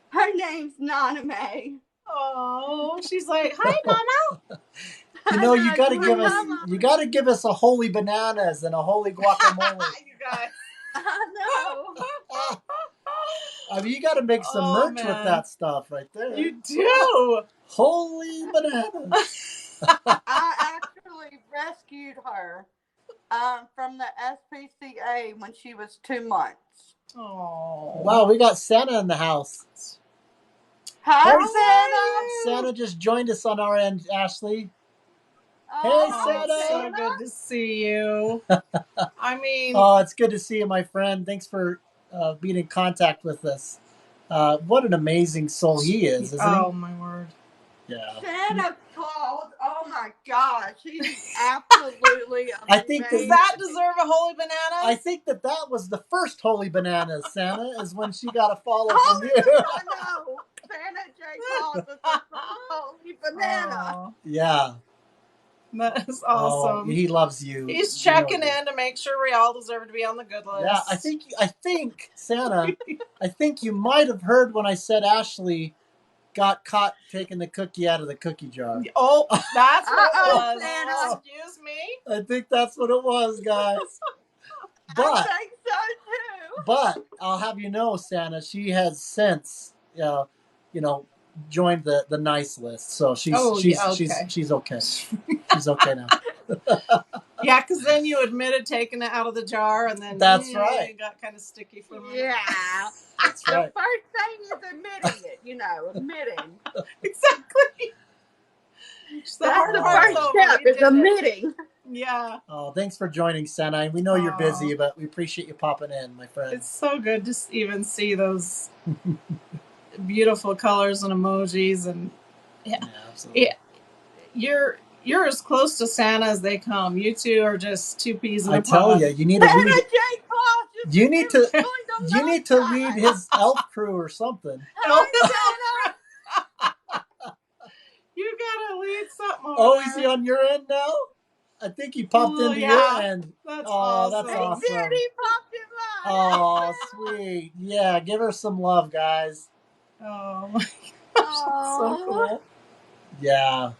Her name's Nana May. Oh, she's like, hi, Mama. You know, you gotta Mama. give us a holy bananas and a holy guacamole. You guys. I know. I mean, you gotta make some merch with man. that stuff right there. You do. Holy bananas. I actually rescued her from the SPCA when she was 2 months. Oh. Wow, we got Santa in the house. Hi, Hey, Santa. Santa just joined us on our end, Ashley. Oh, Hey, Santa. It's so good to see you. I mean, Oh, it's good to see you, my friend. Thanks for being in contact with us. What an amazing soul he is, isn't he? oh my word. Yeah. Santa Claus. Oh my gosh, he's absolutely amazing. I think Does that deserve a holy banana? I think that was the first holy banana, Santa, is when she got a follow from you. I know. Santa J. Claus is the first holy banana. Oh, Yeah. that is Oh, awesome. he loves you. He's You know checking that. in to make sure we all deserve to be on the good list. Yeah, I think Santa, I think you might have heard when I said Ashley got caught taking the cookie out of the cookie jar. Oh, that's what it was. Santa. Excuse me? I think that's what it was, guys. I But think so too. but I'll have you know, Santa, she has since joined the nice list. So she's okay. she's okay. She's okay now. Yeah, because then you admitted taking it out of the jar, and then That's right. it got kind of sticky for me. Yeah. That's The right. first thing is admitting it, admitting. Exactly. The That's hard the part's first over. step We is did it. admitting. Yeah. Oh, thanks for joining, Santa. We know you're busy, but we appreciate you popping in, my friend. It's so good to even see those beautiful colors and emojis, and Yeah, absolutely. you're as close to Santa as they come. You two are just two peas in a pod. I tell you, you need to Santa lead. J. Claus is You need to. doing the You need to nice lead guy. his elf crew or something. Hi, You gotta lead something over Oh, there. is he on your end now? I think he popped into yeah. your end. That's That's Santa. awesome. He did. He popped in line. Oh, sweet. Yeah, give her some love, guys. Oh my gosh, that's so cool. Yeah,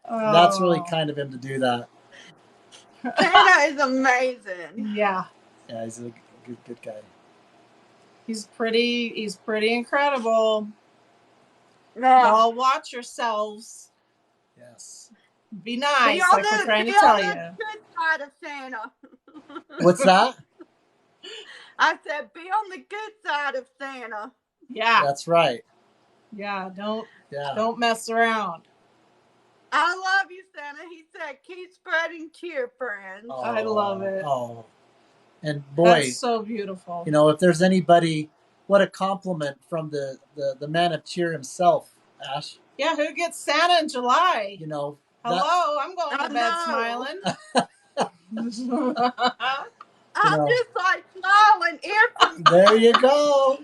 that's really kind of him to do that. Santa is amazing. Yeah. Yeah, he's a good guy. He's pretty incredible. Y'all watch yourselves. Yes. Be nice, Be on like the, we're trying to be tell on you. the good side of Santa. What's that? I said, be on the good side of Santa. Yeah. That's right. Yeah, don't Yeah. mess around. I love you, Santa. He said, keep spreading cheer, friends. Oh, I love it. Oh. And boy, that's so beautiful. If there's anybody, what a compliment from the man of cheer himself, Ash. Yeah, who gets Santa in July? Hello, I'm going to bed smiling. I'm just like smiling ear. There you go.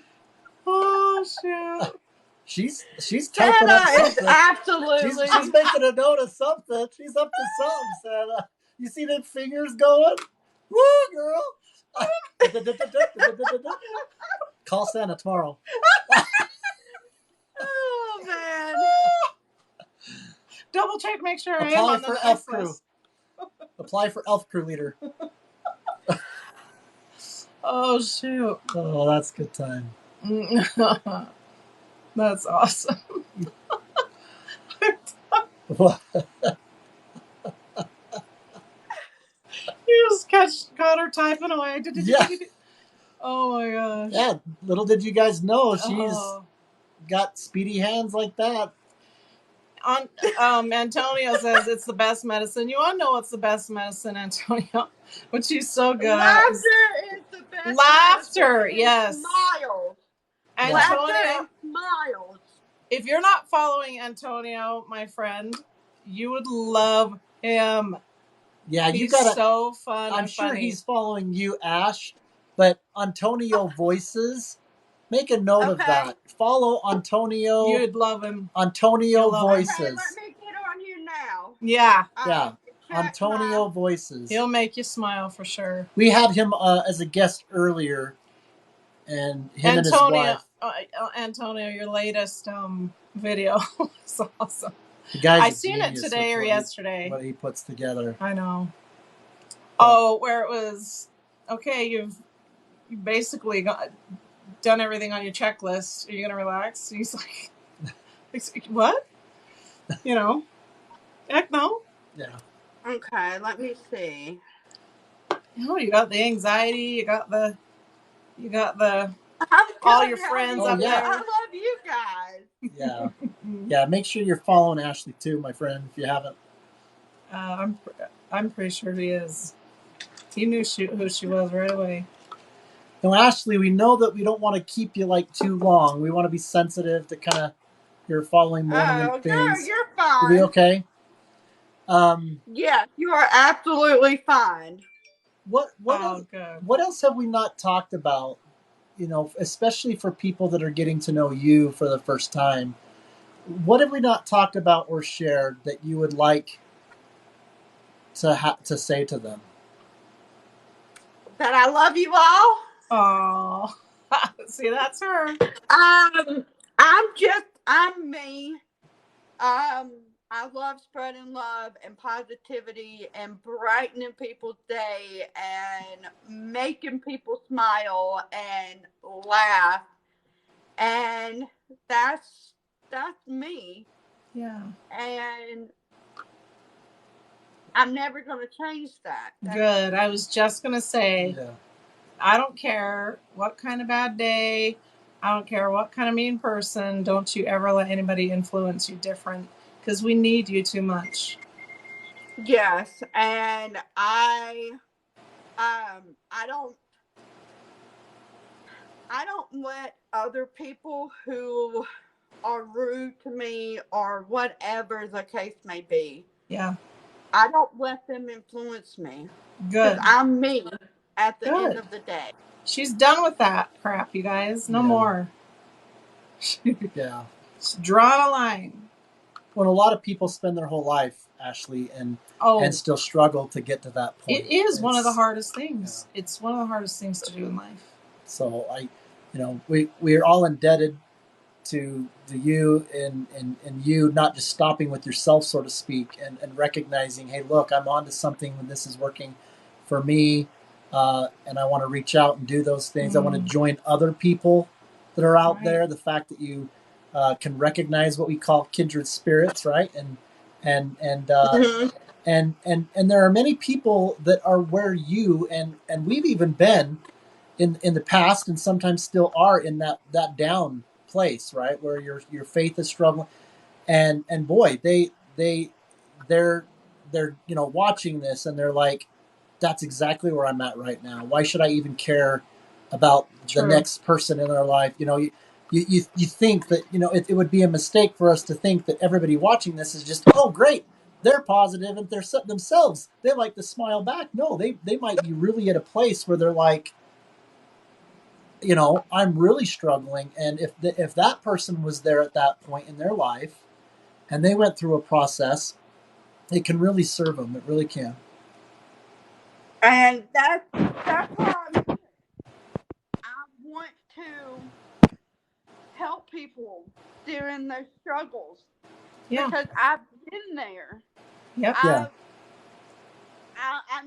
Oh shoot. She's typing up Santa is something. absolutely. She's making a note of something. She's up to something, Santa. You see them fingers going? Woo, girl. Call Santa tomorrow. Oh man. Double check, make sure I am Apply on for the elf nice crew. list. Apply for elf crew leader. Oh shoot. Oh, that's good time. That's awesome. What? You just caught her typing away. Yeah. Oh my gosh. Yeah, little did you guys know she's got speedy hands like that. Antonio says it's the best medicine. You all know what's the best medicine, Antonio. But she's so good. Laughter is the best. Laughter, medicine. yes. Smiles. Antonio, Laughter and smiles. if you're not following Antonio, my friend, you would love him. Yeah, he's you gotta. So fun. I'm and sure funny. he's following you, Ash. But Antonio Voices, make a note of that. Follow Antonio. You'd love him. Antonio love Voices. Okay, let me get on you now. Yeah. Yeah. Antonio Voices. He'll make you smile for sure. We had him as a guest earlier, and him and his wife. Antonio, your latest video is awesome. The guy's I seen it today or yesterday. What he puts together. I know. Oh, where it was, okay, you've basically done everything on your checklist. Are you going to relax? And he's like, what? You know, heck no. Yeah. Okay, let me see. You got the anxiety. You got the all your friends up there. I love you guys. Yeah. Yeah, make sure you're following Ashley too, my friend, if you haven't. I'm pretty sure he is. He knew who she was right away. Now, Ashley, we know that we don't want to keep you like too long. We want to be sensitive to kind of your following morning things. Girl, you're fine. Are we okay? Yeah, you are absolutely fine. What else have we not talked about? You know, especially for people that are getting to know you for the first time. What have we not talked about or shared that you would like to say to them? That I love you all. Oh, see, that's her. I'm me. I love spreading love and positivity and brightening people's day and making people smile and laugh. And that's me. Yeah. And I'm never going to change that. Good. I was just going to say, yeah. I don't care what kind of bad day, I don't care what kind of mean person, don't you ever let anybody influence you different, because we need you too much. Yes, and I don't let other people who are rude to me or whatever the case may be. Yeah. I don't let them influence me. Good. Because I'm me at the end of the day. She's done with that crap, you guys. No more. Yeah. She's drawn a line. When a lot of people spend their whole life, Ashley, and still struggle to get to that point. It is one of the hardest things. Yeah. It's one of the hardest things to do in life. So we're all indebted to you and you not just stopping with yourself, so to speak, and recognizing, hey, look, I'm onto something when this is working for me, and I want to reach out and do those things. I want to join other people that are out there. The fact that you can recognize what we call kindred spirits, right? And there are many people that are where you and we've even been in the past, and sometimes still are in that down place, right, where your faith is struggling, and boy, they're watching this and they're like, that's exactly where I'm at right now. Why should I even care about the next person in their life? You think that it would be a mistake for us to think that everybody watching this is just, oh great, they're positive and they're themselves, they like to smile back. No, they might be really at a place where they're like, I'm really struggling. And if that person was there at that point in their life and they went through a process, it can really serve them. It really can. And that's why I want to help people during their struggles. Yeah. Because I've been there. Yep. I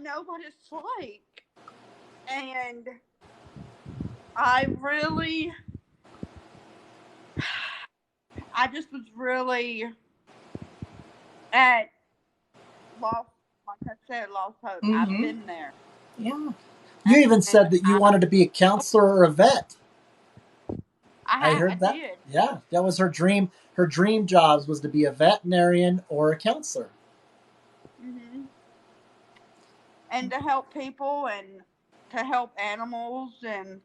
know what it's like. And I just was really lost hope. Mm-hmm. I've been there. Yeah. You even said that you wanted to be a counselor or a vet. I heard that. Did. Yeah, that was her dream. Her dream jobs was to be a veterinarian or a counselor. Mm-hmm. And to help people and to help animals, and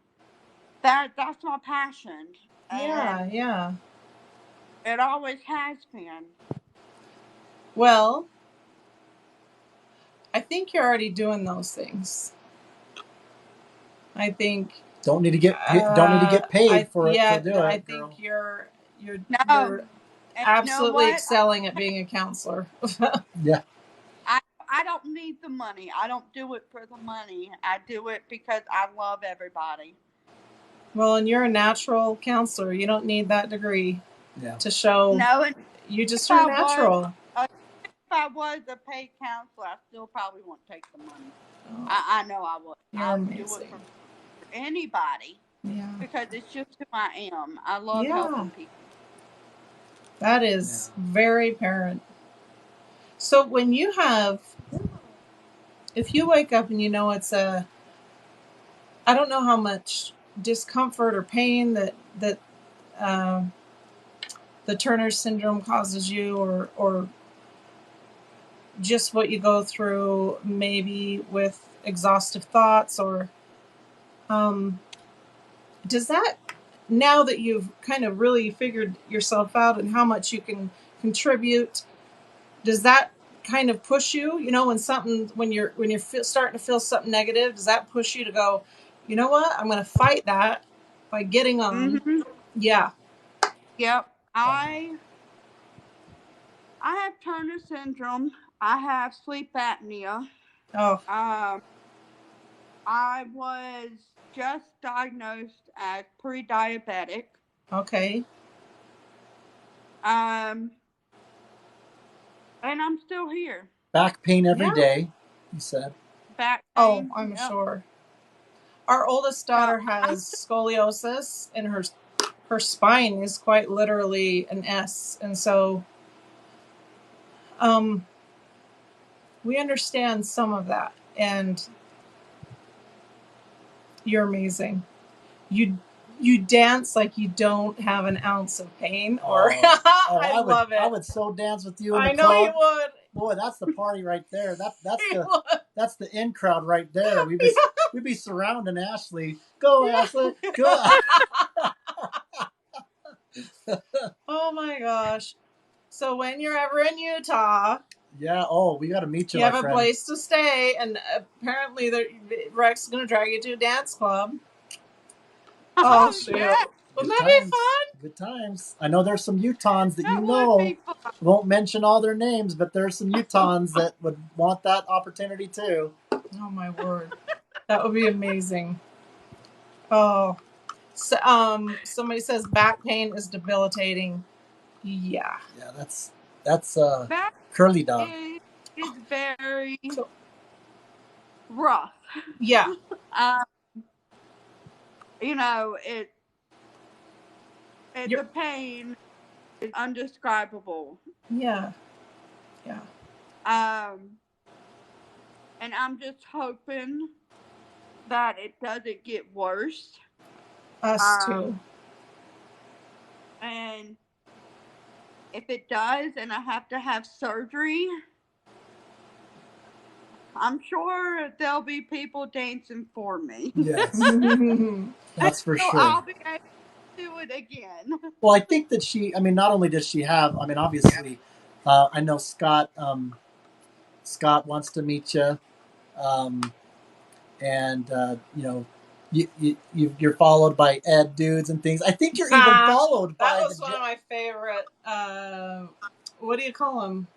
that's my passion. Yeah. It always has been. Well, I think you're already doing those things. I think don't need to get paid for it to do it. I think you're absolutely excelling at being a counselor. Yeah. I don't need the money. I don't do it for the money. I do it because I love everybody. Well, and you're a natural counselor. You don't need that degree to show. No, and You just if are I natural. if I was a paid counselor, I still probably wouldn't take the money. I know I would. I would do it for anybody. Yeah. Because it's just who I am. I love helping people. That is very parent. So when you have, if you wake up and you know it's a, I don't know how much discomfort or pain that the Turner syndrome causes you, or just what you go through, maybe with exhaustive thoughts, or does that, now that you've kind of really figured yourself out and how much you can contribute, does that kind of push you, when you're starting to feel something negative, does that push you to go, you know what, I'm going to fight that by getting on? Mm-hmm. Yeah. Yep. I have Turner syndrome. I have sleep apnea. Oh. I was just diagnosed as pre-diabetic. Okay. And I'm still here. Back pain every day, you said. Back Oh, pain. I'm sure. Our oldest daughter has scoliosis, and her spine is quite literally an S, and so we understand some of that. And you're amazing. You dance like you don't have an ounce of pain, or I love it. I would so dance with you in the club. I know you would. Boy, that's the party right there. That's the in crowd right there. We'd be surrounding Ashley. Go, Ashley. Go. Oh my gosh. So when you're ever in Utah, we got to meet you. You have a place to stay, and apparently Rex is going to drag you to a dance club. Oh, shoot. Yeah. Wouldn't that be fun? Good times. I know there's some Utahns that you know. Won't mention all their names, but there's some Utahns that would want that opportunity too. Oh my word. That would be amazing. Oh. So, somebody says back pain is debilitating. Yeah. Yeah, that's curly dog. It's very rough. Yeah. The pain is undescribable. Yeah. Yeah. And I'm just hoping that it doesn't get worse. Us too. And if it does and I have to have surgery, I'm sure there'll be people dancing for me. Yes. That's for sure. I'll be able to do it again. Well, I think that not only does she have, obviously, I know Scott wants to meet you. You're followed by Ed dudes and things. I think you're even followed by. That was one of my favorite. What do you call them?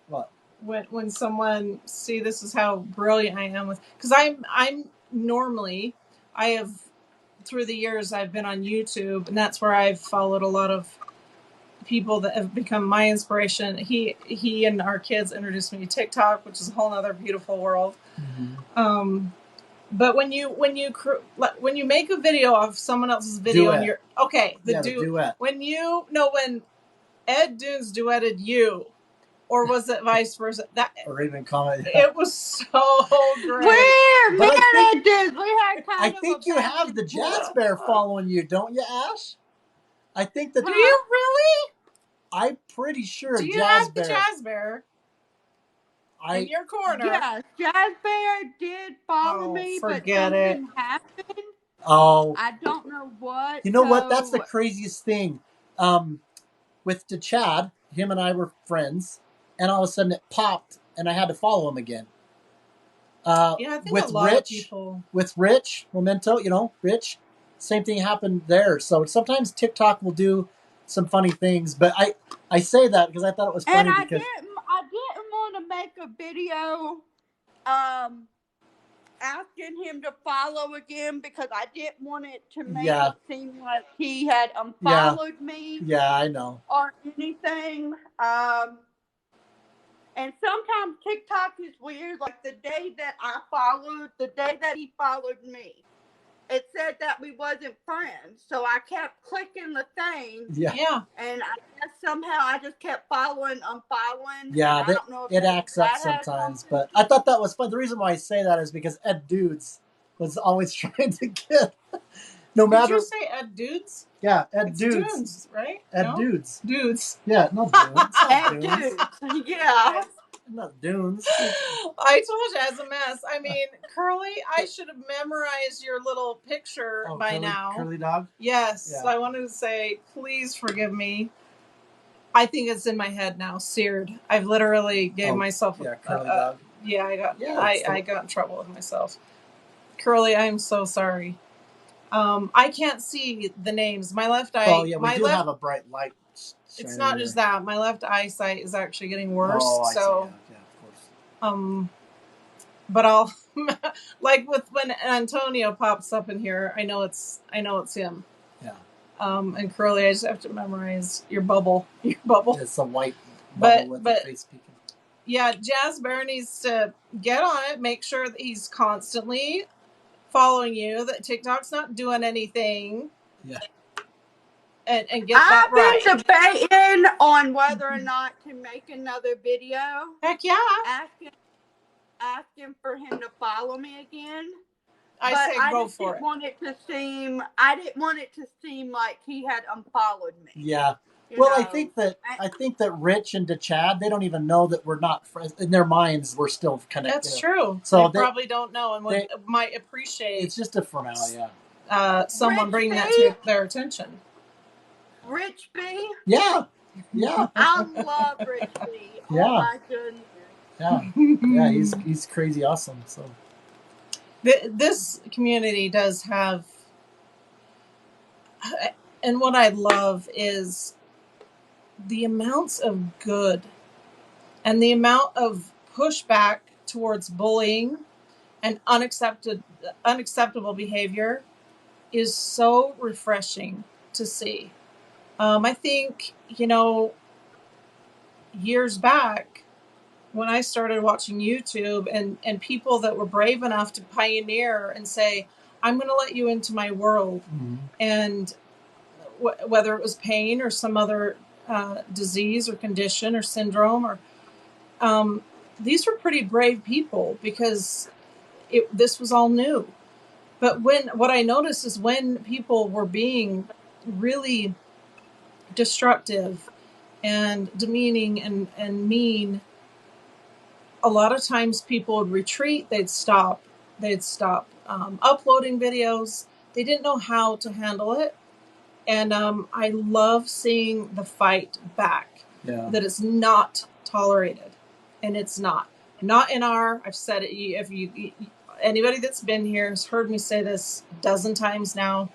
What? When someone, see, this is how brilliant I am with, because I'm normally, I have, through the years I've been on YouTube, and that's where I've followed a lot of people that have become my inspiration. He and our kids introduced me to TikTok, which is a whole other beautiful world. Mm-hmm. But when you make a video of someone else's video, duet. And you're the duet. When Ed Dunes duetted you, or was it vice versa? Or even comment. It was so great. Where? Man, Ed Dunes, we had I think you have the Jazz Bear following you, don't you, Ash? I think that. Do you really? I'm pretty sure. Do you have the Jazz Bear? In your corner. Yes, Jazz Bear did follow me, but something happened. Oh. I don't know what. You know what? That's the craziest thing. With the Chad, him and I were friends, and all of a sudden it popped, and I had to follow him again. I think with a lot Rich, of people. With Rich, Memento, Rich, same thing happened there. So sometimes TikTok will do some funny things, but I say that because I thought it was funny. And I because didn't want gonna make a video asking him to follow again because I didn't want it to make it seem like he had unfollowed me. Yeah, I know. Or anything. And sometimes TikTok is weird. Like the day that he followed me, it said that we wasn't friends. So I kept clicking the thing. Yeah. And I guess somehow I just kept unfollowing. Yeah, I don't know if it acts up sometimes. But I thought that was fun. The reason why I say that is because Ed Dudes was always trying to get, no matter. Did you say Ed Dudes? Yeah, Ed it's Dudes. Dudes, right? Ed no? Dudes. Dudes. Yeah, no Dudes. Ed Dudes. Yeah. Not Dunes. I told you, as a mess. I mean, Curly, I should have memorized your little picture by now. Curly dog? Yes. Yeah. I wanted to say, please forgive me. I think it's in my head now, seared. I've literally gave myself Curly dog. Yeah, I got in trouble with myself. Curly, I'm so sorry. I can't see the names. My left eye. Oh yeah, we do have a bright light. It's not just that. My left eyesight is actually getting worse. Oh, I see. Yeah, of course. But I'll like when Antonio pops up in here, I know it's him. Yeah. And Curly, I just have to memorize your bubble. Your bubble. It's a white bubble with the face peeking. Yeah, Jazz Bear needs to get on it. Make sure that he's constantly following you. That TikTok's not doing anything. Yeah. And get that right. I've been debating on whether or not to make another video. Heck yeah. Asking for him to follow me again. I say go for it. I didn't want it to seem like he had unfollowed me. Yeah. Well, I think that Rich and DeChad, they don't even know that we're not friends. In their minds, we're still connected. That's true. So they probably don't know and might appreciate. It's just a formality, someone bringing that to their attention. Rich B? Yeah. Yeah. I love Rich B. Yeah. Oh my goodness. Yeah. Yeah, he's crazy awesome. So this community does have, and what I love is the amounts of good and the amount of pushback towards bullying and unacceptable behavior is so refreshing to see. I think, years back when I started watching YouTube and people that were brave enough to pioneer and say, I'm going to let you into my world. Mm-hmm. And whether it was pain or some other disease or condition or syndrome, or these were pretty brave people because this was all new. But what I noticed is when people were being really destructive and demeaning and mean, a lot of times people would retreat. They'd stop uploading videos. They didn't know how to handle it. And I love seeing the fight back. Yeah. That it's not tolerated. And it's not in I've said it. If you anybody that's been here has heard me say this a dozen times now.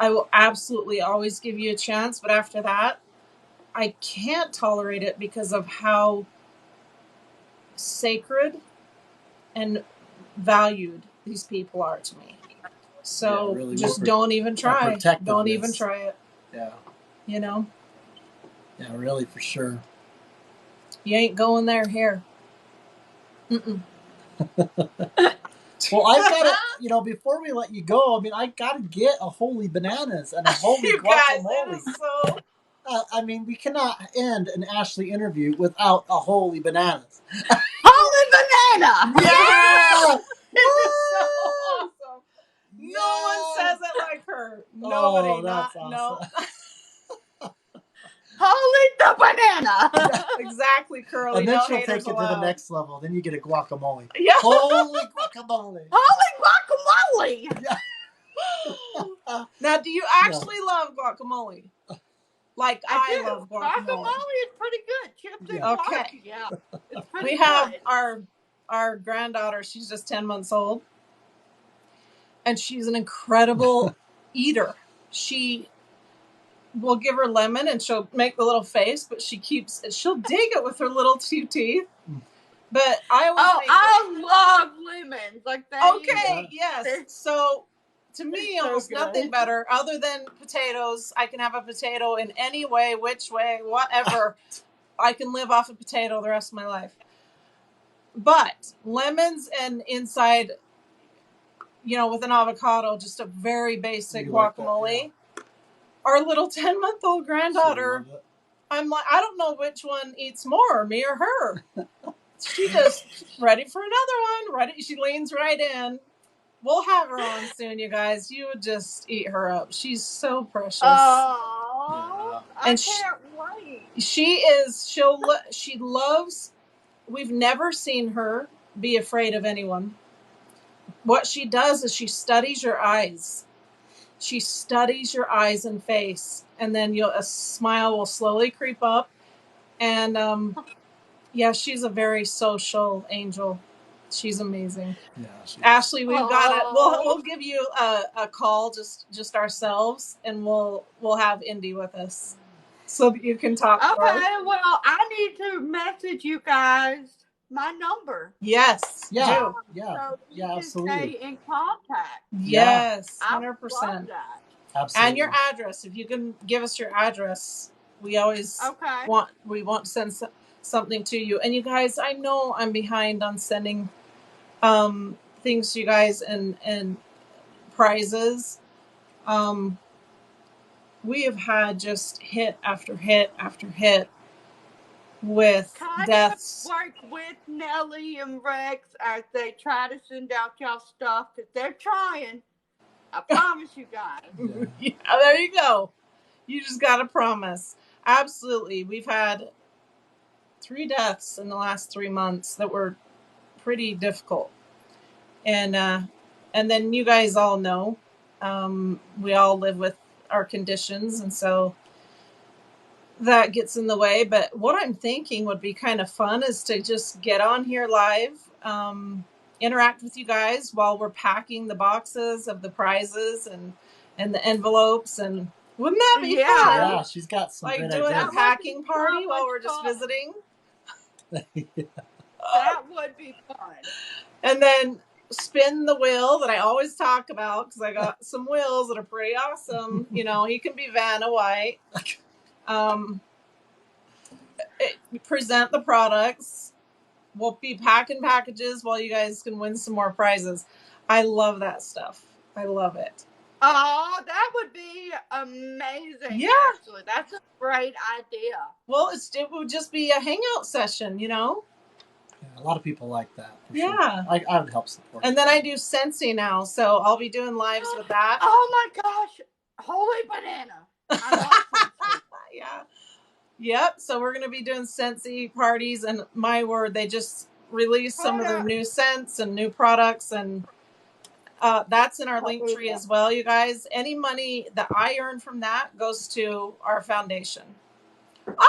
I will absolutely always give you a chance, but after that, I can't tolerate it because of how sacred and valued these people are to me. So really just don't even try. Don't even try it. Yeah. Yeah, really, for sure. You ain't going there here. Mm-mm. Well, I've got to, before we let you go, I got to get a holy bananas and a holy guacamole. We cannot end an Ashley interview without a holy bananas. Holy banana! Yeah! It's so awesome. Yeah. No one says it like her. Nobody. That's awesome. No. Holy the banana! Yeah, exactly, Curly. And then she'll take it to the next level. Then you get a guacamole. Yeah. Holy guacamole. Holy guacamole! Yeah. Now, do you actually love guacamole? Like I love guacamole. Guacamole is pretty good. Chips and guac. Yeah. It's pretty good. have our granddaughter. She's just 10 months old. And she's an incredible eater. She we'll give her lemon and she'll make the little face, but she'll dig it with her little two teeth. But I always I love lemons. Like okay, yes. So to me, so almost good. nothing better other than potatoes. I can have a potato in any way, which way, whatever. I can live off a potato the rest of my life. But lemons and inside, with an avocado, just a very basic guacamole. Our little 10-month-old granddaughter, I'm like, I don't know which one eats more, me or her. She just ready for another one. Ready. She leans right in. We'll have her on soon, you guys. You would just eat her up. She's so precious. Oh, I can't wait. She loves. We've never seen her be afraid of anyone. What she does is she studies your eyes. She studies your eyes and face, and then a smile will slowly creep up. And she's a very social angel. She's amazing. Yeah, Ashley, we've got it. We'll give you a call, just ourselves, and we'll have Indy with us so that you can talk. Okay, well, I need to message you guys my number. Yes. Yeah. So we can absolutely. stay in contact. Yes, 100%. Absolutely. And your address. If you can give us your address, we always want to send something to you. And you guys, I know I'm behind on sending things to you guys and prizes. We have had just hit after hit after hit with deaths. Work with Nelly and Rex as they try to send out y'all stuff, because they're trying. I promise you guys. Yeah, there you go. You just got to promise. Absolutely. We've had 3 deaths in the last 3 months that were pretty difficult. And then you guys all know, we all live with our conditions, and so that gets in the way. But what I'm thinking would be kind of fun is to just get on here live, interact with you guys while we're packing the boxes of the prizes and the envelopes. And wouldn't that be fun? Yeah, she's got some like great doing ideas. a packing party while we're just visiting. That would be fun. And then spin the wheel that I always talk about, because I got some wheels that are pretty awesome. He can be Vanna White. Present the products. We'll be packing packages while you guys can win some more prizes. I love that stuff. I love it. Oh, that would be amazing. Yeah, actually, that's a great idea. Well, it would just be a hangout session, Yeah, a lot of people like that. Sure. I would help support. And then I do Scentsy now, so I'll be doing lives with that. Oh my gosh, holy banana! I love Scentsy. Yeah. Yep. So we're going to be doing Scentsy parties, and my word, they just released some of their new scents and new products, and that's in our link tree as well, you guys. Any money that I earn from that goes to our foundation. What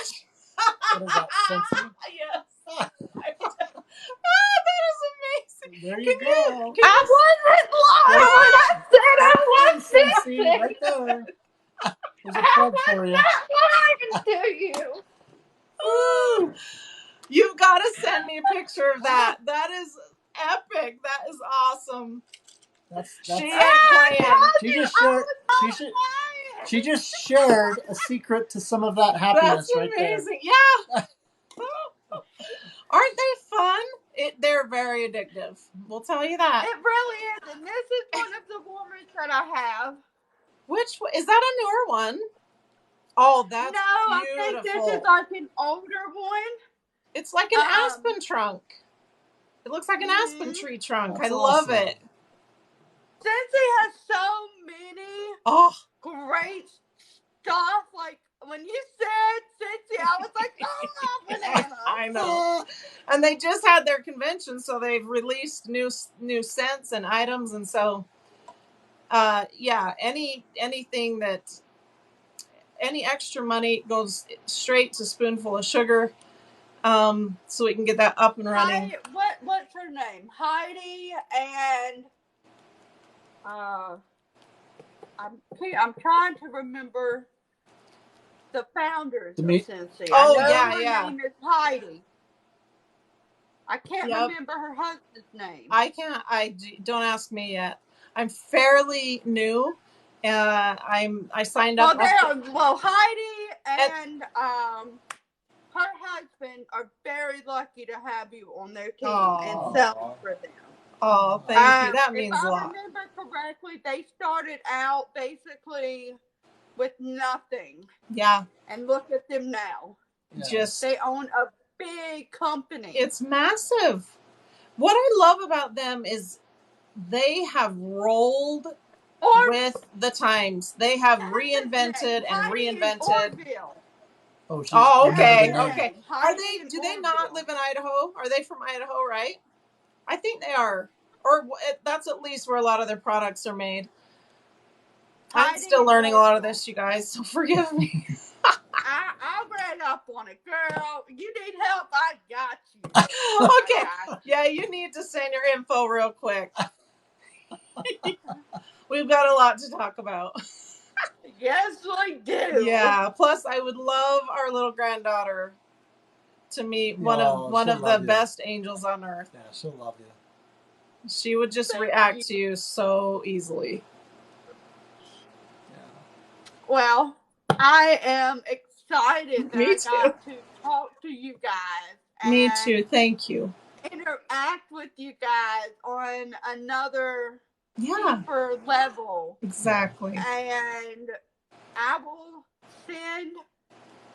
is that, Scentsy? Yes. That is amazing. There you go. I wasn't lying when I said I love Scentsy. Right there. There's a plug for you. Lying to you. Ooh. You've got to send me a picture of that. That is epic. That is awesome. She just shared a secret to some of that happiness. That's amazing. Yeah. Aren't they fun? They're very addictive. We'll tell you that. It really is. And this is one of the warmers that I have. Which is that a newer one? Oh, that's beautiful. I think this is like an older one. It's like an aspen trunk. It looks like an aspen tree trunk. That's love it. Scentsy has so many great stuff. Like when you said Scentsy, I was like, oh, banana. I know. And they just had their convention, so they've released new scents and items, and so anything that any extra money goes straight to Spoonful of Sugar, so we can get that up and running. What's her name? Heidi and I'm trying to remember the founders of Cincy. Oh, I know yeah, her yeah. name is Heidi. I can't Yep. remember her husband's name. Don't ask me yet. I'm fairly new. I signed up. Heidi and her husband are very lucky to have you on their team and selling for them. Oh, thank you. That means a If I lot. remember correctly, they started out basically with nothing. Yeah. And look at them now. Yeah. They own a big company. It's massive. What I love about them is they have rolled with the times. They have reinvented and reinvented. Oh, okay, okay. Do they not live in Idaho? Are they from Idaho, right? I think they are. Or that's at least where a lot of their products are made. I'm still learning a lot of this, you guys, so forgive me. I'll read up on it, girl. You need help? I got you. Okay. Yeah, you need to send your info real quick. We've got a lot to talk about. Yes, we do. Yeah. Plus, I would love our little granddaughter to meet one of the best angels on earth. Yeah, she'll love you. She would just react to you so easily. Yeah. Well, I am excited that I got to talk to you guys. Me too. Thank you. Interact with you guys on another deeper level. Exactly. And I will send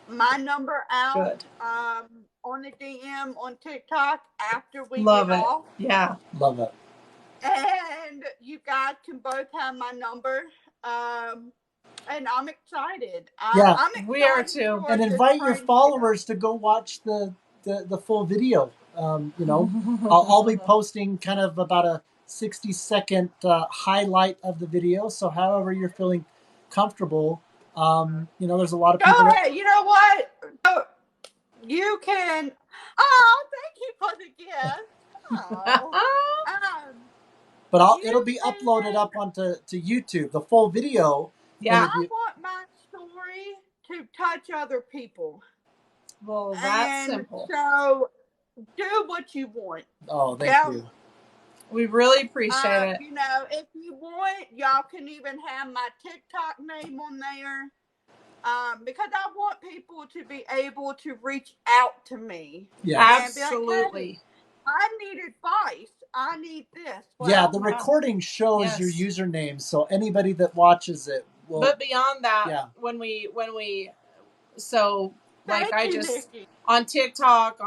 my number out on the DM on TikTok after we get off. Yeah. Love it. And you guys can both have my number. And I'm excited. I'm excited. We are too. And invite your followers to go watch the full video. You know, I'll be posting kind of about a 60-second highlight of the video. So however you're feeling comfortable, you know, there's a lot of people. Go ahead. You know what? You can. Oh, thank you for the gift. But it'll be uploaded up onto YouTube, the full video. Yeah. I want my story to touch other people. Well, that's simple. So do what you want. Oh, thank you. We really appreciate it. You know, if you want, y'all can even have my TikTok name on there. Because I want people to be able to reach out to me. Yeah, absolutely. Like, hey, I need advice. I need this. Well, yeah, the recording shows your username, so anybody that watches it will. But beyond that, when we on TikTok,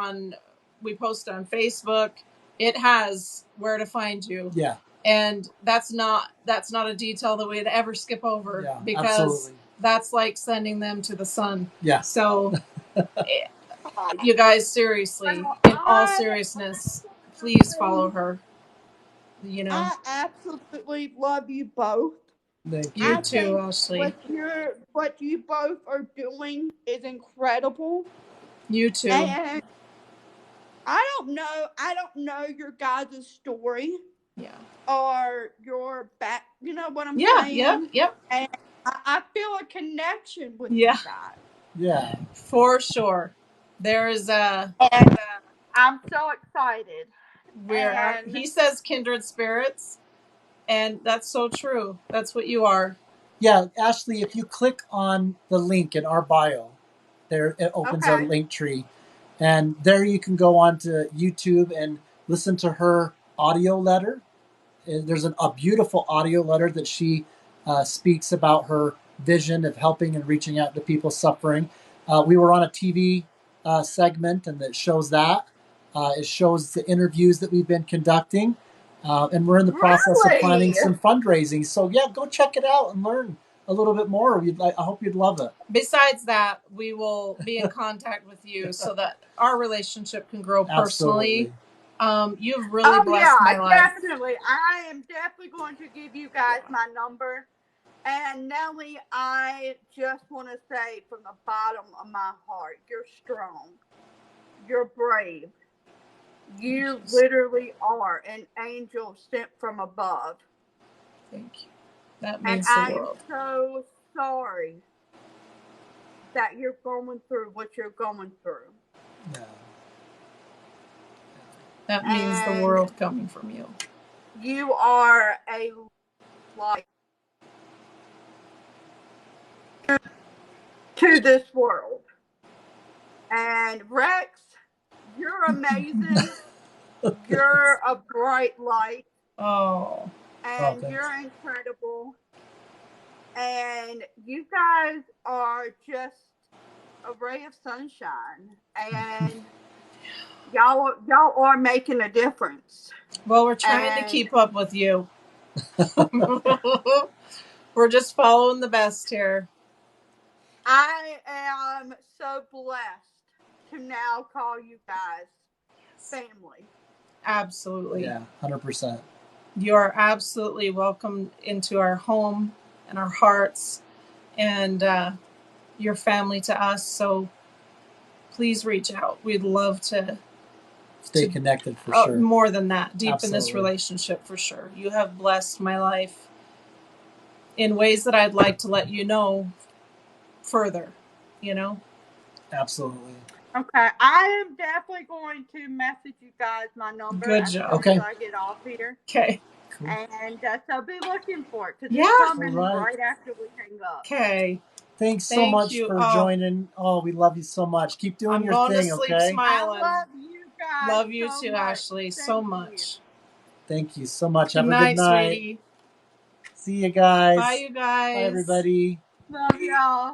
we post on Facebook, it has where to find you. Yeah. And that's not a detail that we'd ever skip over because absolutely. That's like sending them to the sun. Yeah. So you guys, seriously, in all seriousness, please follow her. You know. I absolutely love you both. Thank you. You too, Ashley. What you both are doing is incredible. You too. And I don't know your guys' story. Yeah. Or your back, you know what I'm saying? Yep. And I feel a connection with you guys. Yeah. For sure. There's I'm so excited. He says kindred spirits, and that's so true. That's what you are. Yeah, Ashley, if you click on the link in our bio, there it opens our link tree. And there you can go on to YouTube and listen to her audio letter. There's a beautiful audio letter that she speaks about her vision of helping and reaching out to people suffering. We were on a TV segment, and that shows that. It shows the interviews that we've been conducting. And we're in the process of planning some fundraising. So, yeah, go check it out and learn a little bit more. I hope you'd love it. Besides that, we will be in contact with you so that our relationship can grow personally. You've really blessed my life. Definitely. I am definitely going to give you guys my number. And Nellie, I just want to say from the bottom of my heart, you're strong. You're brave. You literally are an angel sent from above. Thank you. That And means the I am world. so sorry that you're going through what you're going through. Yeah. That means the And world coming from you. you are a light to this world. And Rex, you're amazing. You're a bright light. Oh. And thanks. you're incredible. And you guys are just a ray of sunshine. And y'all are making a difference. Well, we're trying to keep up with you. We're just following the best here. I am so blessed to now call you guys family. Absolutely. Yeah, 100%. You are absolutely welcome into our home and our hearts, and your family to us. So please reach out. We'd love to stay connected for sure. More than that, deepen Absolutely. this relationship for sure. You have blessed my life in ways that I'd like to let you know further, you know? Absolutely. Okay, I am definitely going to message you guys my number Good as job. soon Okay. as I get off here. Okay. Cool. And so be looking for it because Yeah. it's coming All right. right after we hang up. Okay. Thanks so Thank much you. for joining. Oh, we love you so much. Keep doing I'm your going thing, to sleep okay? smiling. I love you guys. Love you so too, much. Ashley, so Thank much. you. Thank you so much. Good Have a night, good night. sweetie. See you guys. Bye, you guys. Bye, everybody. Love y'all.